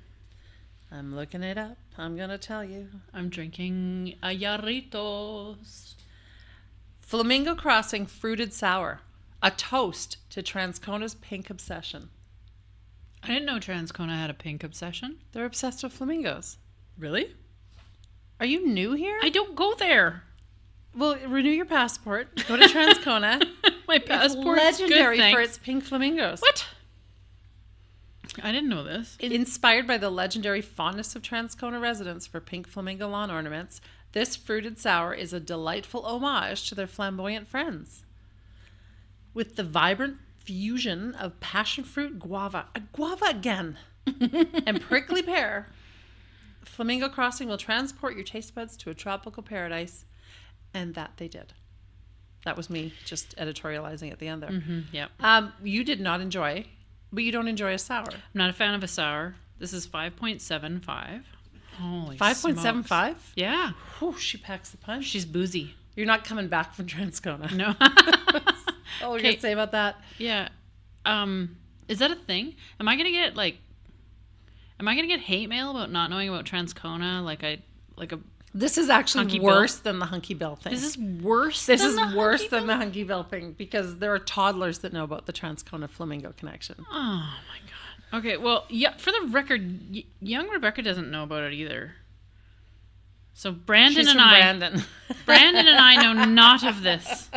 I'm looking it up. I'm going to tell you. I'm drinking a Jarritos. Flamingo Crossing Fruited Sour. A toast to Transcona's pink obsession. I didn't know Transcona had a pink obsession. They're obsessed with flamingos. Really? Are you new here? I don't go there. Well, renew your passport. Go to Transcona. My It's passport's legendary good, for thanks. its pink flamingos. What? I didn't know this. Inspired by the legendary fondness of Transcona residents for pink flamingo lawn ornaments, this fruited sour is a delightful homage to their flamboyant friends. With the vibrant fusion of passion fruit, guava again, and prickly pear, Flamingo Crossing will transport your taste buds to a tropical paradise, and that they did. That was me just editorializing at the end there. Mm-hmm, yep. You did not enjoy, but you don't enjoy a sour. I'm not a fan of a sour. This is 5.75. Holy 5.75? smokes. Yeah. Whew, she packs the punch. She's boozy. You're not coming back from Transcona. No. Oh, what are you going to say about that? Yeah. Is that a thing? Am I gonna get hate mail about not knowing about Transcona? This is actually Hunky worse than the Hunky Bill thing. This is worse. This than is the worse Hunky than Bill? the Hunky Bill thing because there are toddlers that know about the Transcona Flamingo connection. Oh my god. Okay. Well, yeah. For the record, young Rebecca doesn't know about it either. So Brandon She's and from I, Brandon. Brandon and I know not of this.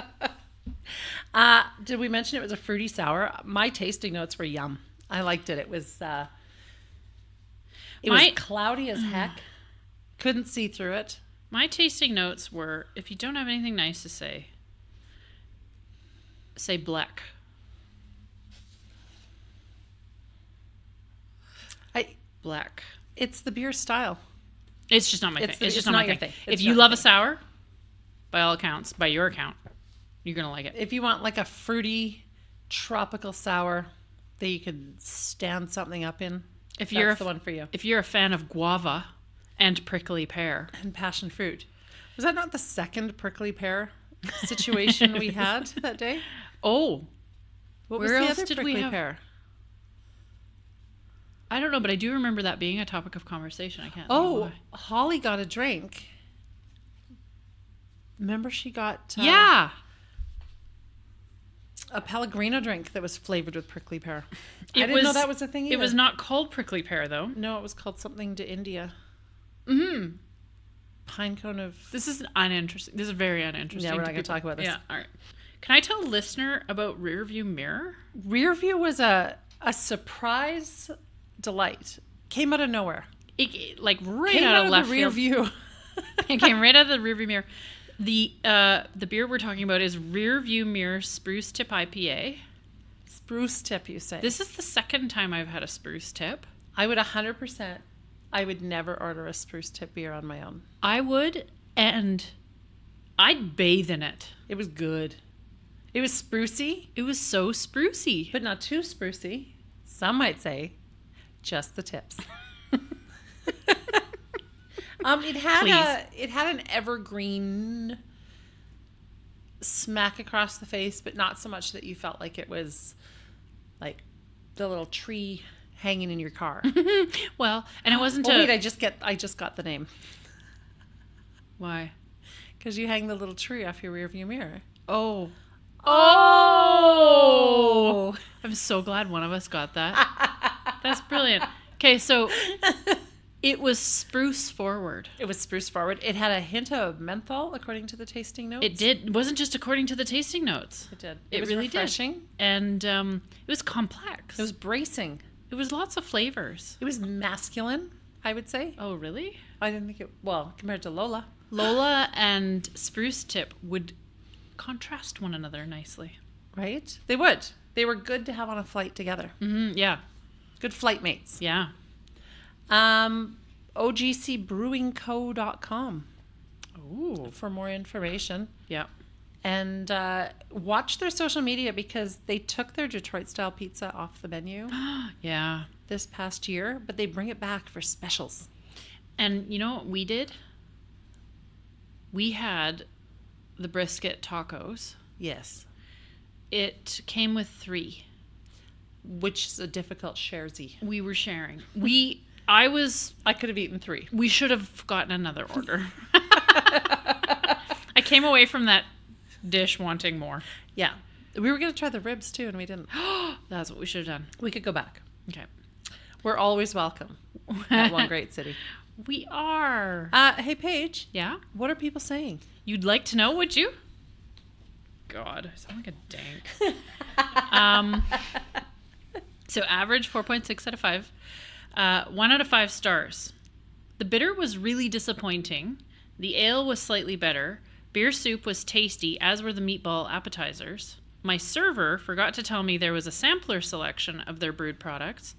Did we mention it was a fruity sour? My tasting notes were yum. I liked it. It was cloudy as heck. Couldn't see through it. My tasting notes were: if you don't have anything nice to say, say black. Black. It's the beer style. It's just not my thing. It's just not my thing. If you not love your a sour, by all accounts, by your account, you're going to like it. If you want like a fruity, tropical sour that you could stand something up in, that's the one for you. If you're a fan of guava and prickly pear. And passion fruit. Was that not the second prickly pear situation we had that day? Oh. What was the other prickly pear? I don't know, but I do remember that being a topic of conversation. I can't think why. Holly got a drink. Remember she got... yeah. A Pellegrino drink that was flavored with prickly pear. I didn't know that was a thing either. It was not called prickly pear, though. No, it was called something to India. Mm-hmm. Pinecone of... This is uninteresting. This is very uninteresting. Yeah, we're not going to talk about this. Yeah, all right. Can I tell a listener about Rearview Mirror? Rearview was a surprise delight. Came out of nowhere. It right out of left field. Rearview. It came right out of the Rearview Mirror. The beer we're talking about is Rearview Mirror Spruce Tip IPA. Spruce Tip, you say? This is the second time I've had a Spruce Tip. I would 100%. I would never order a Spruce Tip beer on my own. I would, and I'd bathe in it. It was good. It was sprucey. It was so sprucey. But not too sprucey. Some might say just the tips. It had an evergreen smack across the face, but not so much that you felt like it was like the little tree hanging in your car. Well, and it wasn't. Wait, I just got the name. Why? Because you hang the little tree off your rearview mirror. Oh. I'm so glad one of us got that. That's brilliant. Okay, so it was spruce forward. It was spruce forward. It had a hint of menthol, according to the tasting notes. It did. It wasn't just according to the tasting notes. It did. It was really refreshing. did. And it was complex. It was bracing. It was lots of flavors. It was masculine, I would say. Oh, really? I didn't think it... Well, compared to Lola. Lola and Spruce Tip would contrast one another nicely. Right? They would. They were good to have on a flight together. Mm-hmm, yeah. Good flight mates. Yeah. OGCbrewingco.com. Ooh. For more information. Yeah. And watch their social media because they took their Detroit-style pizza off the menu. Yeah. This past year, but they bring it back for specials. And you know what we did? We had the brisket tacos. Yes. It came with 3. Which is a difficult sharesy. We were sharing. I could have eaten 3. We should have gotten another order. I came away from that dish wanting more. Yeah. We were going to try the ribs too, and we didn't. That's what we should have done. We could go back. Okay. We're always welcome at One Great City. We are. Hey, Paige. Yeah? What are people saying? You'd like to know, would you? God, I sound like a dank. So average 4.6 out of 5. 1 out of 5 stars. The bitter was really disappointing. The ale was slightly better. Beer soup was tasty, as were the meatball appetizers. My server forgot to tell me there was a sampler selection of their brewed products.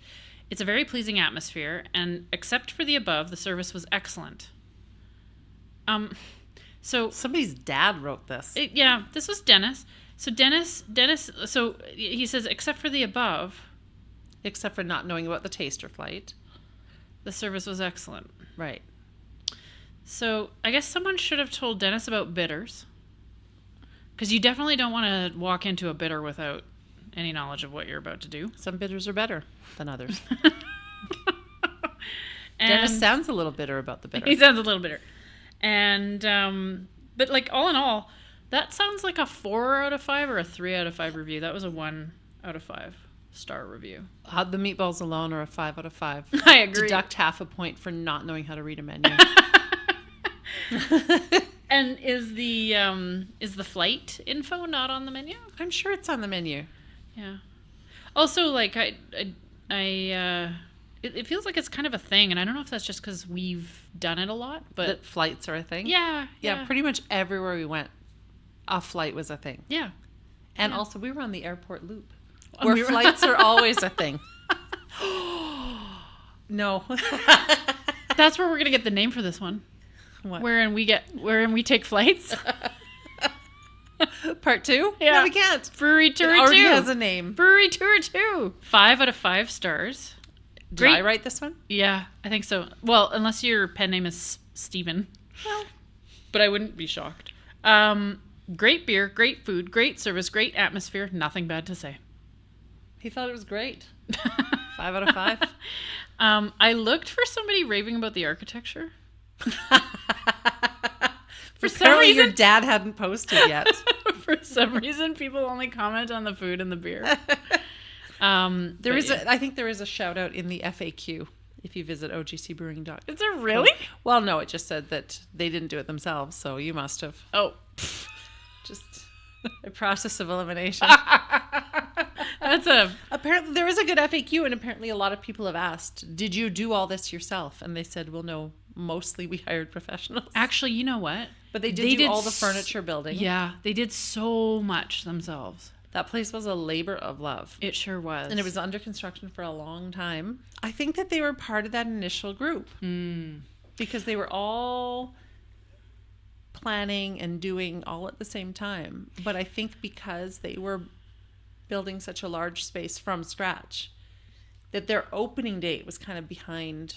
It's a very pleasing atmosphere, and except for the above, the service was excellent. So somebody's dad wrote this. This was Dennis. So Dennis, so he says, except for the above. Except for not knowing about the taster flight. The service was excellent. Right. So I guess someone should have told Dennis about bitters. Because you definitely don't want to walk into a bitter without any knowledge of what you're about to do. Some bitters are better than others. Dennis sounds a little bitter about the bitter. He sounds a little bitter. And, but like all in all, that sounds like a 4 out of 5 or a 3 out of 5 review. That was a 1 out of 5 star review. The meatballs alone are a 5 out of 5. I agree. Deduct half a point for not knowing how to read a menu. And is the flight info not on the menu? I'm sure it's on the menu. Yeah. Also, like it feels like it's kind of a thing, and I don't know if that's just because we've done it a lot, but that flights are a thing. Yeah. Pretty much everywhere we went, a flight was a thing. Yeah. And also, we were on the airport loop, And where we were- flights are always a thing. No. That's where we're gonna get the name for this one. What? Wherein we take flights. Part 2? Yeah. No, we can't. Brewery It Tour already 2. has a name. Brewery Tour 2. 5 out of 5 stars. Did I write this one? Yeah, I think so. Well, unless your pen name is Steven. Well, But I wouldn't be shocked. Great beer, great food, great service, great atmosphere. Nothing bad to say. he thought it was great. 5 out of 5. I looked for somebody raving about the architecture. For some Apparently your reason, dad hadn't posted yet. for some reason, people only comment on the food and the beer. I think there is a shout out in the FAQ if you visit ogcbrewing.com. Is there really? Well, no, it just said that they didn't do it themselves, so you must have. Oh, Just a process of elimination. Apparently there is a good FAQ, and apparently a lot of people have asked, did you do all this yourself? And they said, well, no, mostly we hired professionals. actually, you know what? But they did all the furniture building. Yeah, they did so much themselves. That place was a labor of love. It sure was. And it was under construction for a long time. I think that they were part of that initial group. Because they were all planning and doing all at the same time. But I think because they were building such a large space from scratch, that their opening date was kind of behind.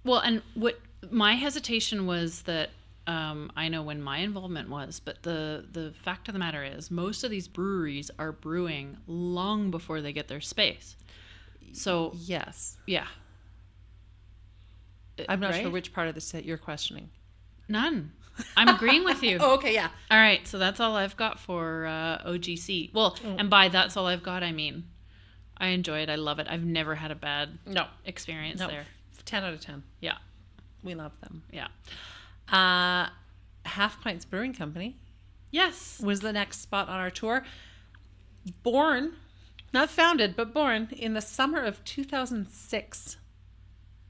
Well, and what my hesitation was that I know when my involvement was, but the fact of the matter is most of these breweries are brewing long before they get their space. So, Yes. yeah. I'm not Right? sure which part of this that you're questioning. None. I'm agreeing with you. Oh, okay, yeah. All right, so that's all I've got for OGC. Well, and by that's all I've got, I mean, I enjoy it. I love it. I've never had a bad No. experience No. there. 10 out of 10. Yeah, We love them. yeah. Half Pints Brewing Company Yes. was the next spot on our tour. Born, not founded, but born in the summer of 2006,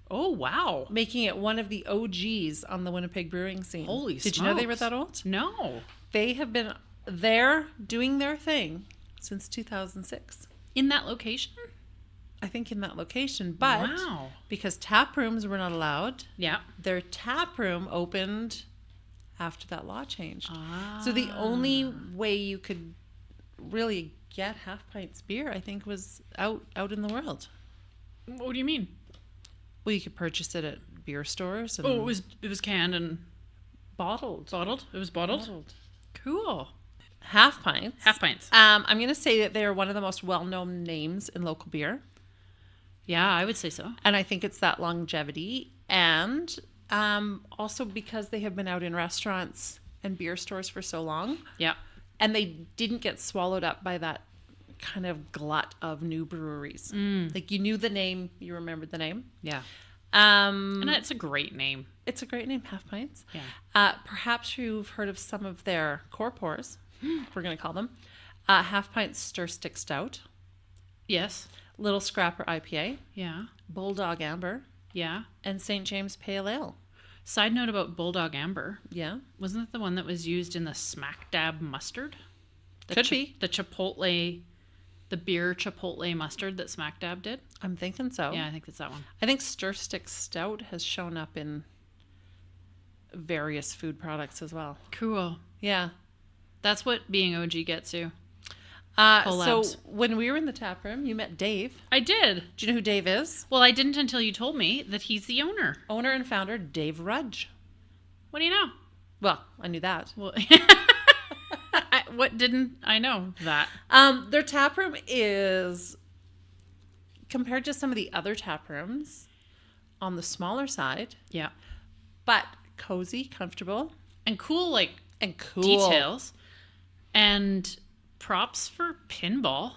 Oh, wow. making it one of the OGs on the Winnipeg brewing scene. Holy Did you know they were smokes. that old? No. They have been there doing their thing since 2006. In that location? I think in that location, but Wow. because tap rooms were not allowed, Yeah. their tap room opened after that law changed. Ah. So the only way you could really get Half Pints beer, I think, was out in the world. What do you mean? Well, you could purchase it at beer stores and Oh, it was canned and bottled. bottled? It was bottled? Cool. Half Pints. Half pints. I'm going to say that they're one of the most well-known names in local beer. Yeah, I would say so. And I think it's that longevity. And also because they have been out in restaurants and beer stores for so long. Yeah. And they didn't get swallowed up by that kind of glut of new breweries. Like you knew the name, you remembered the name. Yeah. And And it's a great name. it's a great name, Half Pints. Yeah. Perhaps you've heard of some of their core pours, we're going to call them. Half Pints Stir Stick Stout, Yes. Little Scrapper IPA, Yeah. Bulldog Amber, Yeah. and St. James Pale Ale. Side note about Bulldog Amber. Yeah. Wasn't it the one that was used in the smack dab mustard? Could be. The Chipotle, the beer Chipotle mustard that Smack Dab did? I'm thinking so. Yeah, I think it's that one. I think Stir Stick Stout has shown up in various food products as well. Cool. Yeah. That's what being OG gets you. So Collabs. when we were in the tap room, you met Dave. I did. Do you know who Dave is? Well, I didn't until you told me that he's the owner. Owner and founder Dave Rudge. What do you know? Well, I knew that. Well, what didn't I know that? Their tap room is, compared to some of the other tap rooms, on the smaller side, Yeah. but cozy, comfortable, And cool, like, and cool. details. And props for pinball.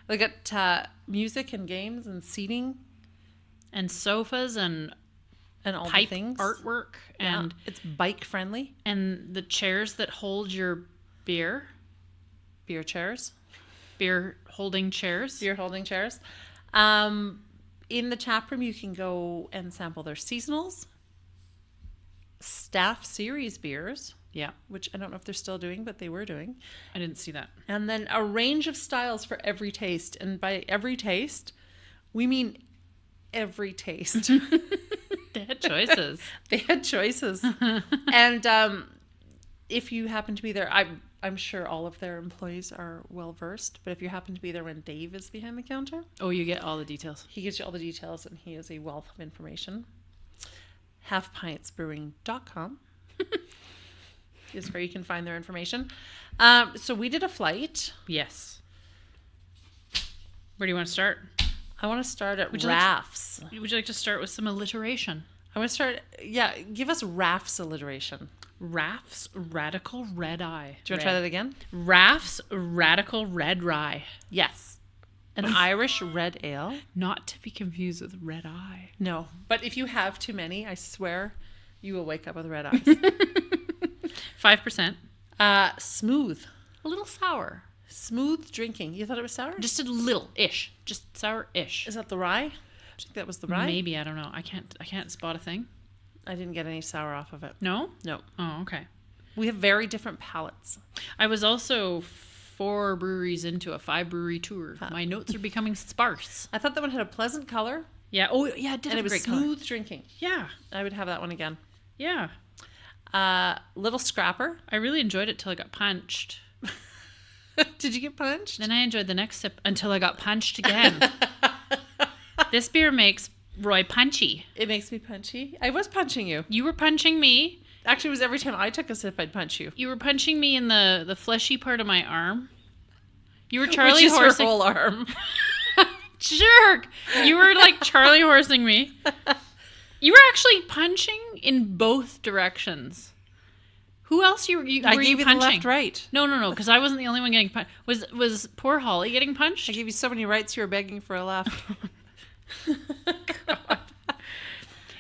They got music and games and seating And sofas and and all pipe the things. artwork. Yeah. And It's bike friendly. and the chairs that hold your beer. Beer chairs. Beer holding chairs. Beer holding chairs. In the tap room, you can go and sample their seasonals. Staff Series beers, Yeah. which I don't know if they're still doing, but they were doing. I didn't see that. And then a range of styles for every taste. And by every taste, we mean every taste. They had choices. They had choices. And if you happen to be there, I'm sure all of their employees are well versed, but if you happen to be there when Dave is behind the counter, Oh, you get all the details. he gives you all the details and he is a wealth of information. halfpintsbrewing.com is where you can find their information. So we did a flight. Yes. Where do you want to start? I want to start at Would you like to- RAF's. Would you like to start with some alliteration? I want to start, give us RAF's alliteration. Raff's Radical Red Eye. Do you want to try that again? Raff's Radical Red Rye. Yes. An Irish red ale. Not to be confused with Red Eye. No, but if you have too many, I swear you will wake up with red eyes. 5%. Smooth. A little sour. Smooth drinking. You thought it was sour? Just a little-ish. Just sour-ish. Is that the rye? I think that was the rye. Maybe, I don't know. I can't spot a thing. I didn't get any sour off of it. No? No. Oh, okay. We have very different palates. I was also 4 breweries into a 5 brewery tour. My notes are becoming sparse. I thought that one had a pleasant color. Yeah. Oh, yeah, it did And have it a was great smooth color. drinking. Yeah. I would have that one again. Yeah. Little Scrapper. I really enjoyed it till I got punched. Did you get punched? Then I enjoyed the next sip until I got punched again. This beer makes Roy punchy. It makes me punchy. I was punching you. You were punching me. Actually, it was every time I took a sip, I'd punch you. You were punching me in the fleshy part of my arm. You were Charlie Which is her horsing. whole arm. Jerk! You were like Charlie horsing me. You were actually punching in both directions. Who else were I you gave you the punching? left, right. No, because I wasn't the only one getting punched. Was poor Holly getting punched? I gave you so many rights, you were begging for a left.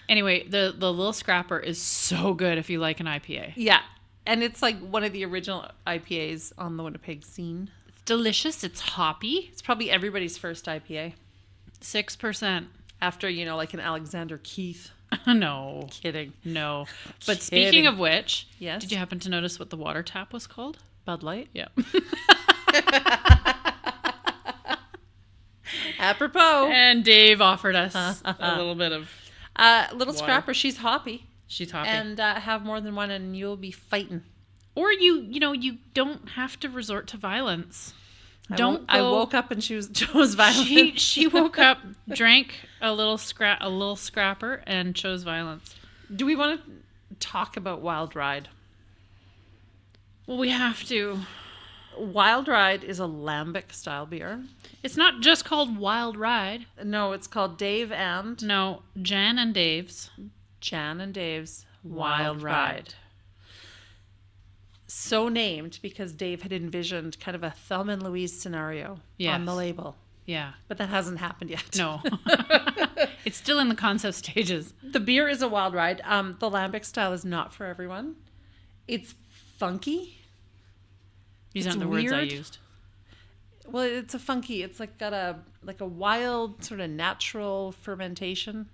Anyway, the Little Scrapper is so good if you like an IPA. Yeah. And it's like one of the original IPAs on the Winnipeg scene. It's delicious. It's hoppy. It's probably everybody's first IPA. 6%. After, like an Alexander Keith. No. Kidding. No. But Kidding. speaking of which, Yes. did you happen to notice what the water tap was called? Bud Light. Yeah. Apropos. And Dave offered us a little bit of... Little Water. Scrapper, she's hoppy. She's hoppy. And have more than one and you'll be fighting. Or you don't have to resort to violence. I woke up and she was violent. She woke up, drank a little scrapper, and chose violence. Do we want to talk about Wild Ride? Well, we have to. Wild Ride is a lambic style beer. It's not just called Wild Ride. No, it's called Dave and No, Jan and Dave's Jan and Dave's Wild Ride. So named because Dave had envisioned kind of a Thelma and Louise scenario on the Yes. label. Yeah. But that hasn't happened yet. No. It's still in the concept stages. The beer is a Wild Ride. The lambic style is not for everyone. It's funky. These It's aren't the words I weird. used. Well, it's a funky. It's like got a wild sort of natural fermentation.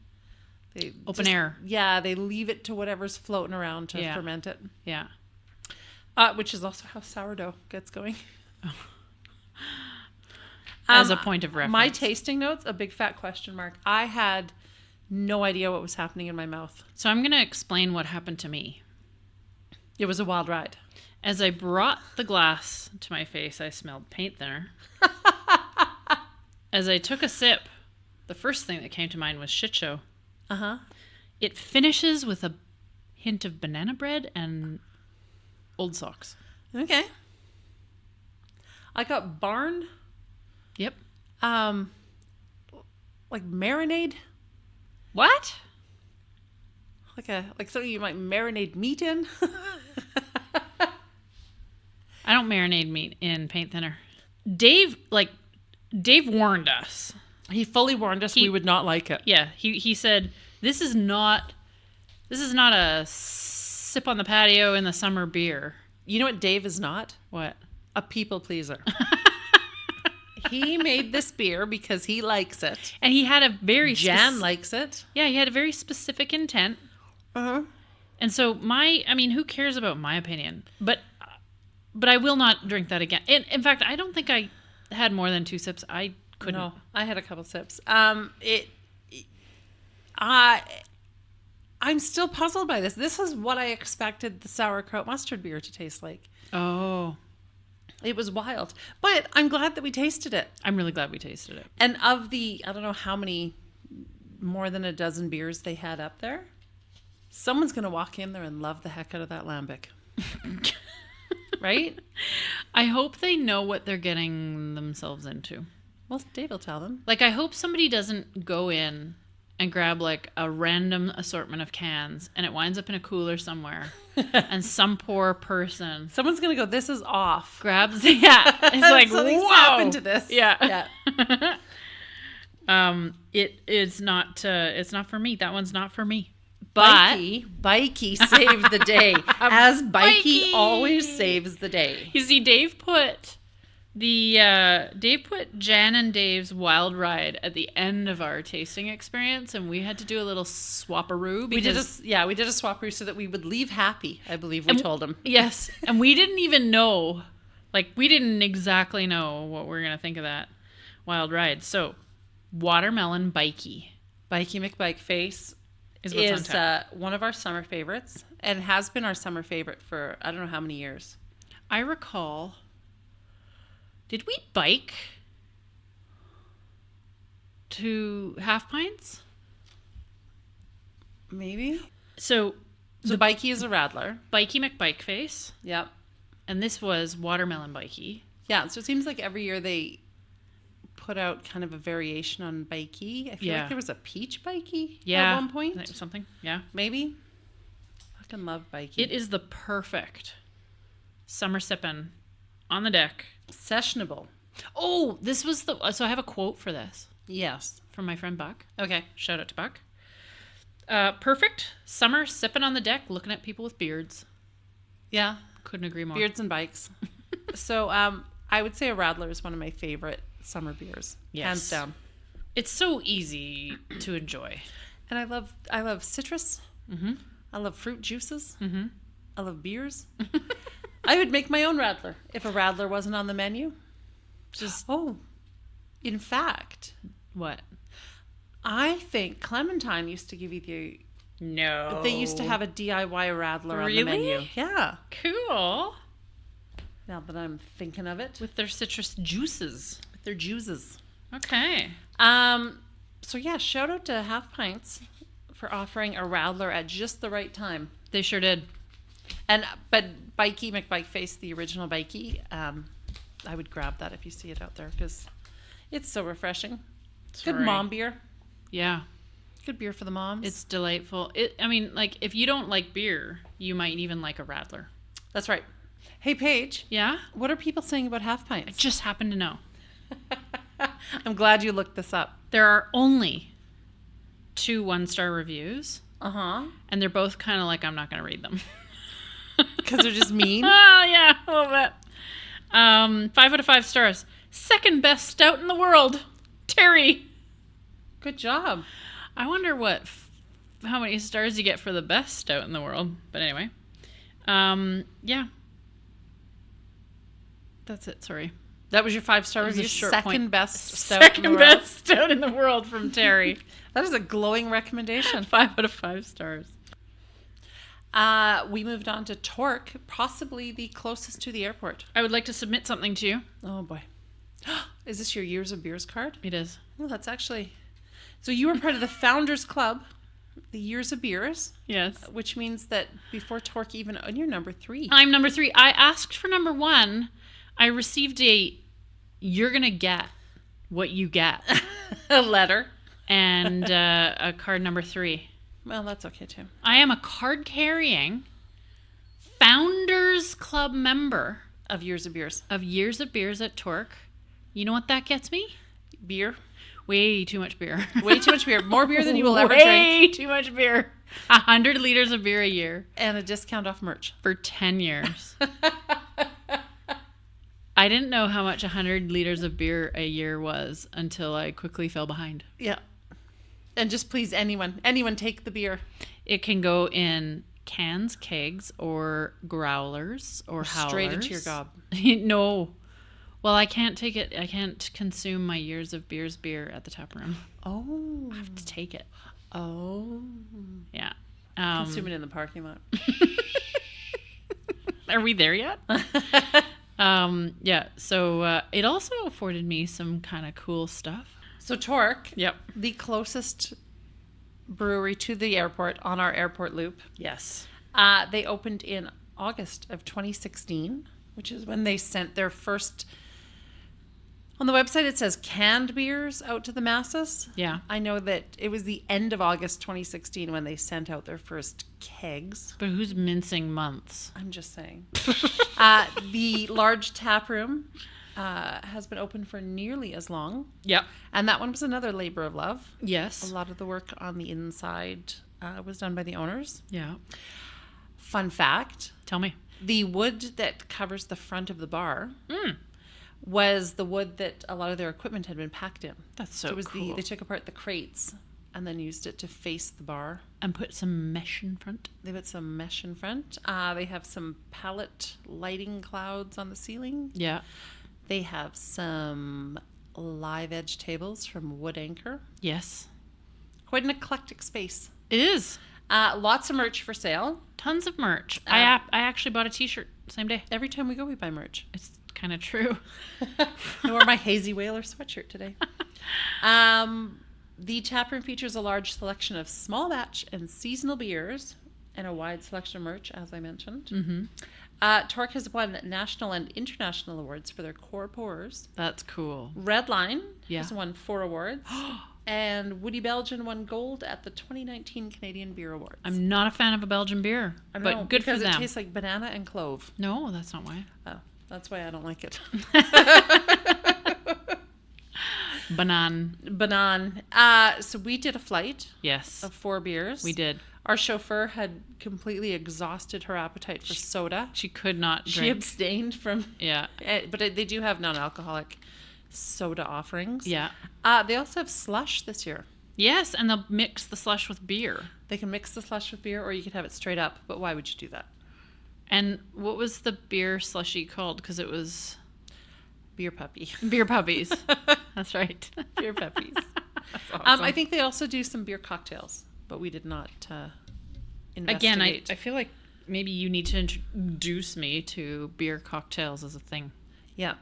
They Open just- air. Yeah, they leave it to whatever's floating around to Yeah. ferment it. Yeah. Which is also how sourdough gets going. As a point of reference. My tasting notes, a big fat question mark. I had no idea what was happening in my mouth. So I'm going to explain what happened to me. It was a wild ride. As I brought the glass to my face, I smelled paint thinner. As I took a sip, the first thing that came to mind was shit show. Uh-huh. It finishes with a hint of banana bread and old socks. Okay. I got barn, Yep. like marinade, What? like something you might marinate meat in. I don't marinate meat in paint thinner. Dave warned us. He fully warned us we would not like it. Yeah, he said this is not a sip on the patio in the summer beer. You know what Dave is not? What? A people pleaser. He made this beer because he likes it. And he had a very Jan likes it. yeah, he had a very specific intent. Uh-huh. And so who cares about my opinion? But I will not drink that again. In fact, I don't think I had more than 2 sips. I couldn't. No, I had a couple sips. I'm still puzzled by this. This is what I expected the sauerkraut mustard beer to taste like. Oh. It was wild. But I'm glad that we tasted it. I'm really glad we tasted it. And of the, I don't know how many, more than a dozen beers they had up there, someone's going to walk in there and love the heck out of that lambic. Right? I hope they know what they're getting themselves into. Well, Dave will tell them. Like, I hope somebody doesn't go in and grab like a random assortment of cans and it winds up in a cooler somewhere and some poor person, someone's gonna go, this is off, grabs it's like, something's whoa, happened to this. Yeah. It is not it's not for me. That one's not for me. But Bikey saved the day, as Bikey always saves the day. You see, Dave put Jan and Dave's Wild Ride at the end of our tasting experience, and we had to do a little swapperoo. We did a swapperoo so that we would leave happy, I believe we told him. Yes, and we didn't even know, we didn't exactly know what we were going to think of that Wild Ride. So, watermelon Bikey McBikeface is what's on tap. One of our summer favorites, and has been our summer favorite for I don't know how many years. I recall... Did we bike to Half Pints? Maybe. So the Bikey is a Radler. Bikey McBikeface. Yep. And this was Watermelon Bikey. Yeah, so it seems like every year they put out kind of a variation on Bikey. I feel like there was a peach Bikey at one point. Something, yeah. Maybe. Fucking love Bikey. It is the perfect summer sippin' on the deck. Sessionable. Oh, this was so I have a quote for this. Yes. From my friend Buck. Okay. Shout out to Buck. Perfect summer sipping on the deck, looking at people with beards. Yeah. Couldn't agree more. Beards and bikes. So I would say a Radler is one of my favorite summer beers. Yes. Hands down. It's so easy to enjoy. And I love citrus. Mm-hmm. I love fruit juices. Mm-hmm. I love beers. I would make my own Radler if a Radler wasn't on the menu. In fact, what? I think Clementine used to give you No. They used to have a DIY Radler on the menu. Yeah. Cool. Now that I'm thinking of it. With their citrus juices. With their juices. Okay. So yeah, shout out to Half Pints for offering a Radler at just the right time. They sure did. But Bikey McBikeface, the original Bikey, I would grab that if you see it out there because it's so refreshing. It's good mom beer. Yeah. Good beer for the moms. It's delightful. If you don't like beer, you might even like a Radler. That's right. Hey, Paige. Yeah? What are people saying about Half Pints? I just happen to know. I'm glad you looked this up. There are only 2 1-star reviews. Uh-huh. And they're both kind of like, I'm not going to read them. Because they're just mean? Oh, yeah, a little bit. 5 out of 5 stars. Second best stout in the world. Terry. Good job. I wonder how many stars you get for the best stout in the world. But anyway. Yeah. That's it, sorry. That was your 5-star review? Second best stout in the world? Second best stout in the world from Terry. That is a glowing recommendation. 5 out of 5 stars. We moved on to Torque, possibly the closest to the airport. I would like to submit something to you. Oh, boy. Is this your Years of Beers card? It is. Oh, that's actually... So you were part of the Founders Club, the Years of Beers. Yes. Which means that before Torque even... And you're number 3. I'm number 3. I asked for number 1. I received you're going to get what you get. A letter. And a card number 3. Well, that's okay, too. I am a card-carrying Founders Club member. Of Years of Beers. Of Years of Beers at Torque. You know what that gets me? Beer. Way too much beer. Way too much beer. More beer than you will ever drink. Way too much beer. 100 liters of beer a year. And a discount off merch. For 10 years. I didn't know how much 100 liters of beer a year was until I quickly fell behind. Yeah. And just please anyone take the beer. It can go in cans, kegs, or growlers or howlers. Straight into your gob. No. Well, I can't take it. I can't consume my years of beer at the tap room. Oh. I have to take it. Oh. Yeah. Consume it in the parking lot. Are we there yet? Yeah. So it also afforded me some kind of cool stuff. So Torque, Yep. the closest brewery to the airport on our airport loop, Yes. they opened in August of 2016, which is when they sent their first... On the website, it says canned beers out to the masses. Yeah. I know that it was the end of August 2016 when they sent out their first kegs. But who's mincing months? I'm just saying. The large tap room has been open for nearly as long. Yep. And that one was another labor of love. Yes. A lot of the work on the inside was done by the owners. Yeah. Fun fact, Tell me. the wood that covers the front of the bar was the wood that a lot of their equipment had been packed in. That's so it was cool. they took apart the crates and then used it to face the bar. And put some mesh in front. They put some mesh in front. They have some pallet lighting clouds on the ceiling. Yeah. They have some live edge tables from Wood Anchor. Yes. Quite an eclectic space. It is. Lots of merch for sale. Tons of merch. I actually bought a t-shirt same day. Every time we go, we buy merch. It's kind of true. I wore my Hazy Whaler sweatshirt today. The taproom features a large selection of small batch and seasonal beers and a wide selection of merch, as I mentioned. Mm-hmm. Torque has won national and international awards for their core pours. That's cool. Redline Yeah. has won 4 awards. And Woody Belgian won gold at the 2019 Canadian Beer Awards. I'm not a fan of a Belgian beer, I know, but good for because them. it tastes like banana and clove. No, that's not why. Oh, that's why I don't like it. Banan. So we did a flight Yes, of 4 beers. we did. Our chauffeur had completely exhausted her appetite for soda. She could not She drink. abstained from... Yeah. But they do have non-alcoholic soda offerings. Yeah. They also have slush this year. Yes, and they'll mix the slush with beer. They can mix the slush with beer, or you could have it straight up. But why would you do that? And what was the beer slushy called? Because it was Beer puppy. beer puppies. That's right. Beer puppies. That's awesome. I think they also do some beer cocktails, but we did not investigate. Again, I feel like maybe you need to introduce me to beer cocktails as a thing. Yeah.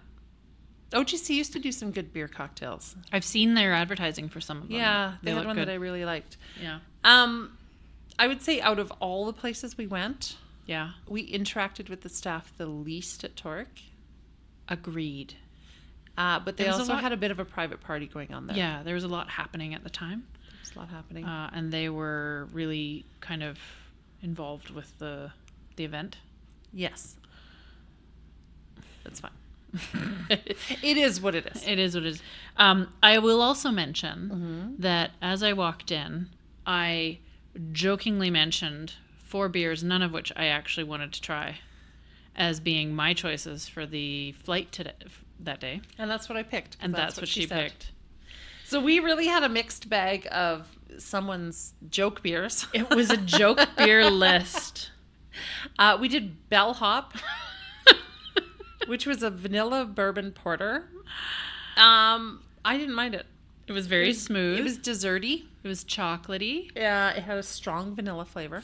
OGC used to do some good beer cocktails. I've seen their advertising for some of them. Yeah, they had look one good. that I really liked. Yeah. I would say out of all the places we went, Yeah. we interacted with the staff the least at Torque. Agreed. But they There was a also lot- had a bit of a private party going on there. Yeah, there was a lot happening at the time. There's a lot happening. And they were really kind of involved with the event. Yes. That's fine. It is what it is. It is what it is. I will also mention that as I walked in, I jokingly mentioned 4 beers, none of which I actually wanted to try, as being my choices for the flight that day. And that's what I picked. 'cause And that's what she said. picked. So we really had a mixed bag of someone's joke beers. It was a joke beer list. We did Bellhop, which was a vanilla bourbon porter. I didn't mind it. It was very smooth. It was desserty. It was chocolatey. Yeah, it had a strong vanilla flavor.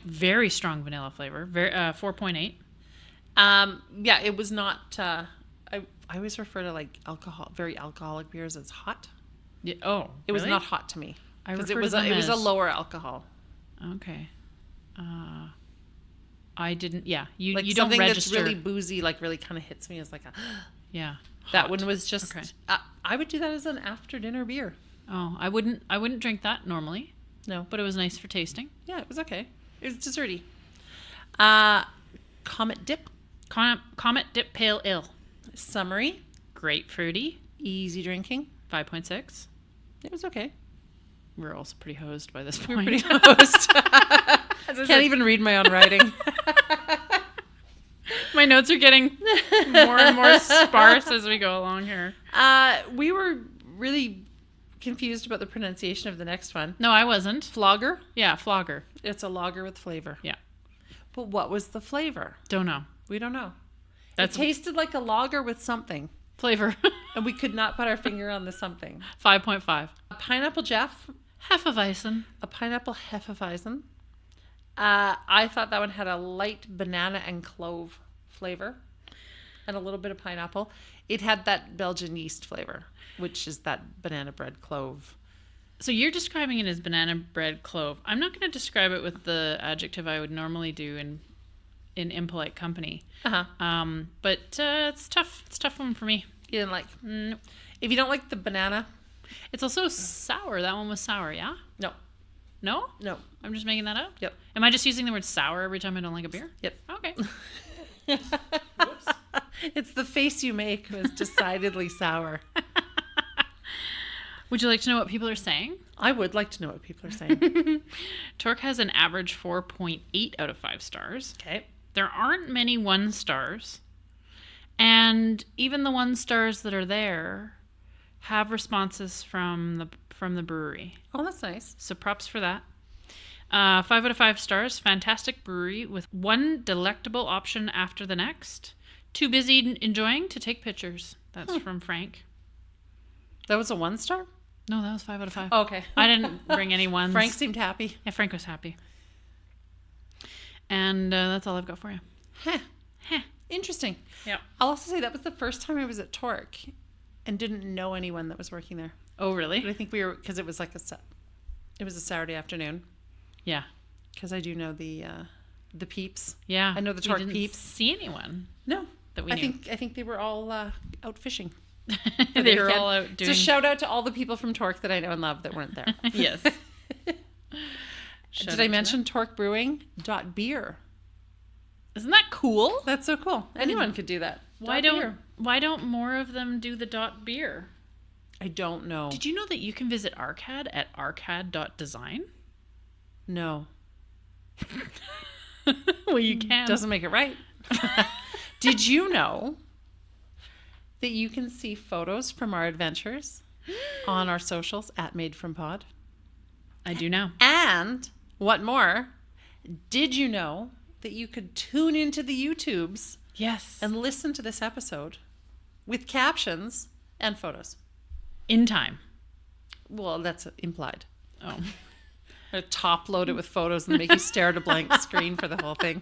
Very strong vanilla flavor. 4.8. Yeah, it was not. I always refer to like very alcoholic beers as hot. Yeah. Oh, It was really? not hot to me I because it refer to was them it was a as- lower alcohol. Okay. I didn't. Yeah, you Like you don't something register. that's really boozy, like really kind of hits me as like a. Yeah. That hot. one was just. Okay. I would do that as an after dinner beer. Oh, I wouldn't drink that normally, No, but it was nice for tasting. yeah, it was okay. It was desserty. Comet Dip, Comet Dip Pale Ale, summery, grapefruity, easy drinking. 5.6. It was okay. We're also pretty hosed by this We're point. pretty host. Can't even read my own writing. My notes are getting more and more sparse as we go along here. We were really confused about the pronunciation of the next one. No, I wasn't. Flogger. Yeah, flogger. It's a lager with flavor. Yeah. But what was the flavor? Don't know. We don't know. It tasted like a lager with something. Flavor. And we could not put our finger on the something. 5.5. A pineapple Jeff. Hefeweizen. A pineapple Hefeweizen. I thought that one had a light banana and clove flavor. And a little bit of pineapple. It had that Belgian yeast flavor, which is that banana bread clove. So you're describing it as banana bread clove. I'm not going to describe it with the adjective I would normally do in impolite company. But it's tough. It's a tough one for me. You didn't like? If you don't like the banana. It's also sour. That one was sour, yeah? No. No? No. I'm just making that up? Yep. Am I just using the word sour every time I don't like a beer? Yep. Okay. Whoops. It's the face you make was decidedly sour. Would you like to know what people are saying? I would like to know what people are saying. Torque has an average 4.8 out of 5 stars. Okay. There aren't many 1 stars. And even the 1 stars that are there have responses from the brewery. Oh, that's nice. So props for that. 5 out of 5 stars. Fantastic brewery with one delectable option after the next. Too busy enjoying to take pictures. That's from Frank. That was a 1 star? No, that was 5 out of 5. Oh, okay. I didn't bring any ones. Frank seemed happy. Yeah, Frank was happy. And that's all I've got for you. Huh. Interesting. Yeah. I'll also say that was the first time I was at Torque and didn't know anyone that was working there. Oh, really? But I think we were, because it was like it was a Saturday afternoon. Yeah. Because I do know the peeps. Yeah. I know the We Torque didn't peeps. see anyone No. that we knew. I think they were all out fishing. They were all out doing... So shout out to all the people from Torque that I know and love that weren't there. Yes. Did I mention Torque Brewing .beer? Isn't that cool? That's so cool. Anyone could do that. Why don't more of them do the .beer? I don't know. Did you know that you can visit ARCCADD at arcad.design? No. Well, you can. Doesn't make it right. Did you know that you can see photos from our adventures on our socials at Made From Pod? I do now. And what more? Did you know that you could tune into the YouTubes Yes. and listen to this episode with captions and photos? In time. Well, that's implied. Oh. Or top load it with photos and make you stare at a blank screen for the whole thing.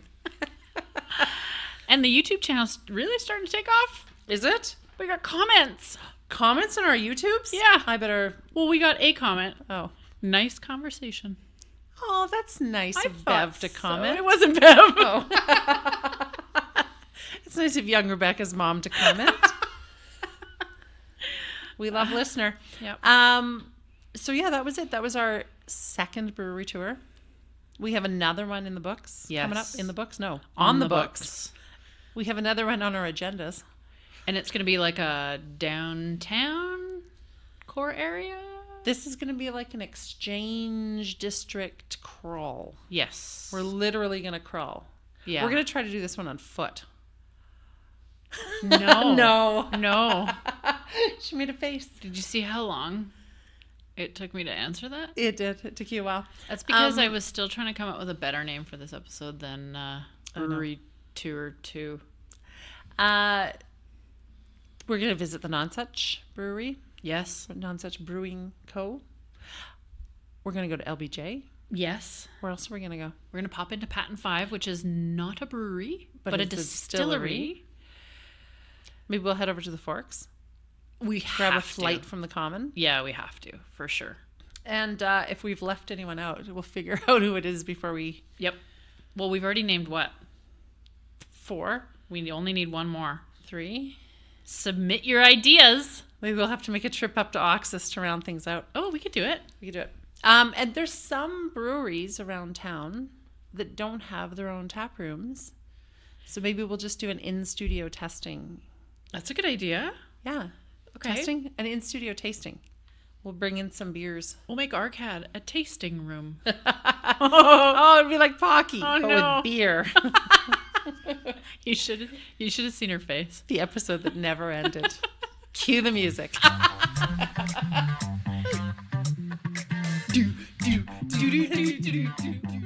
And the YouTube channel's really starting to take off. Is it? We got comments. Comments on our YouTubes? Yeah. I better... Well, we got a comment. Oh. Nice conversation. Oh, that's nice of Bev to comment. It wasn't Bev. Oh. It's nice of young Rebecca's mom to comment. We love listener. Yep. So yeah, that was it. That was our second brewery tour. We have another one in the books. Yes. Coming up in the books? No. On the books. books. We have another one on our agendas. And it's going to be like a downtown core area? This is going to be like an exchange district crawl. Yes. We're literally going to crawl. Yeah. We're going to try to do this one on foot. No. No. No. She made a face. Did you see how long it took me to answer that? It did. It took you a while. That's because I was still trying to come up with a better name for this episode than Brewery Tour 2. We're going to visit the Nonsuch Brewery. Yes. Nonsuch Brewing Co. We're going to go to LBJ. Yes. Where else are we going to go? We're going to pop into Patent 5, which is not a brewery, but a it's distillery. Maybe we'll head over to the Forks. We Grab a have flight to. from the Common. Yeah, we have to, for sure. And if we've left anyone out, we'll figure out who it is before we... Yep. Well, we've already named what? 4? We only need one more. 3? Submit your ideas. Maybe we'll have to make a trip up to Oxus to round things out. Oh, we could do it. We could do it. And there's some breweries around town that don't have their own tap rooms. So maybe we'll just do an in-studio testing. That's a good idea. Yeah. Okay. Testing, an in-studio tasting. We'll bring in some beers. We'll make ARCCADD a tasting room. Oh, it'd be like Pocky, Oh, but no. with beer. You should have seen her face. The episode that never ended. Cue the music. Do, do, do, do, do, do, do.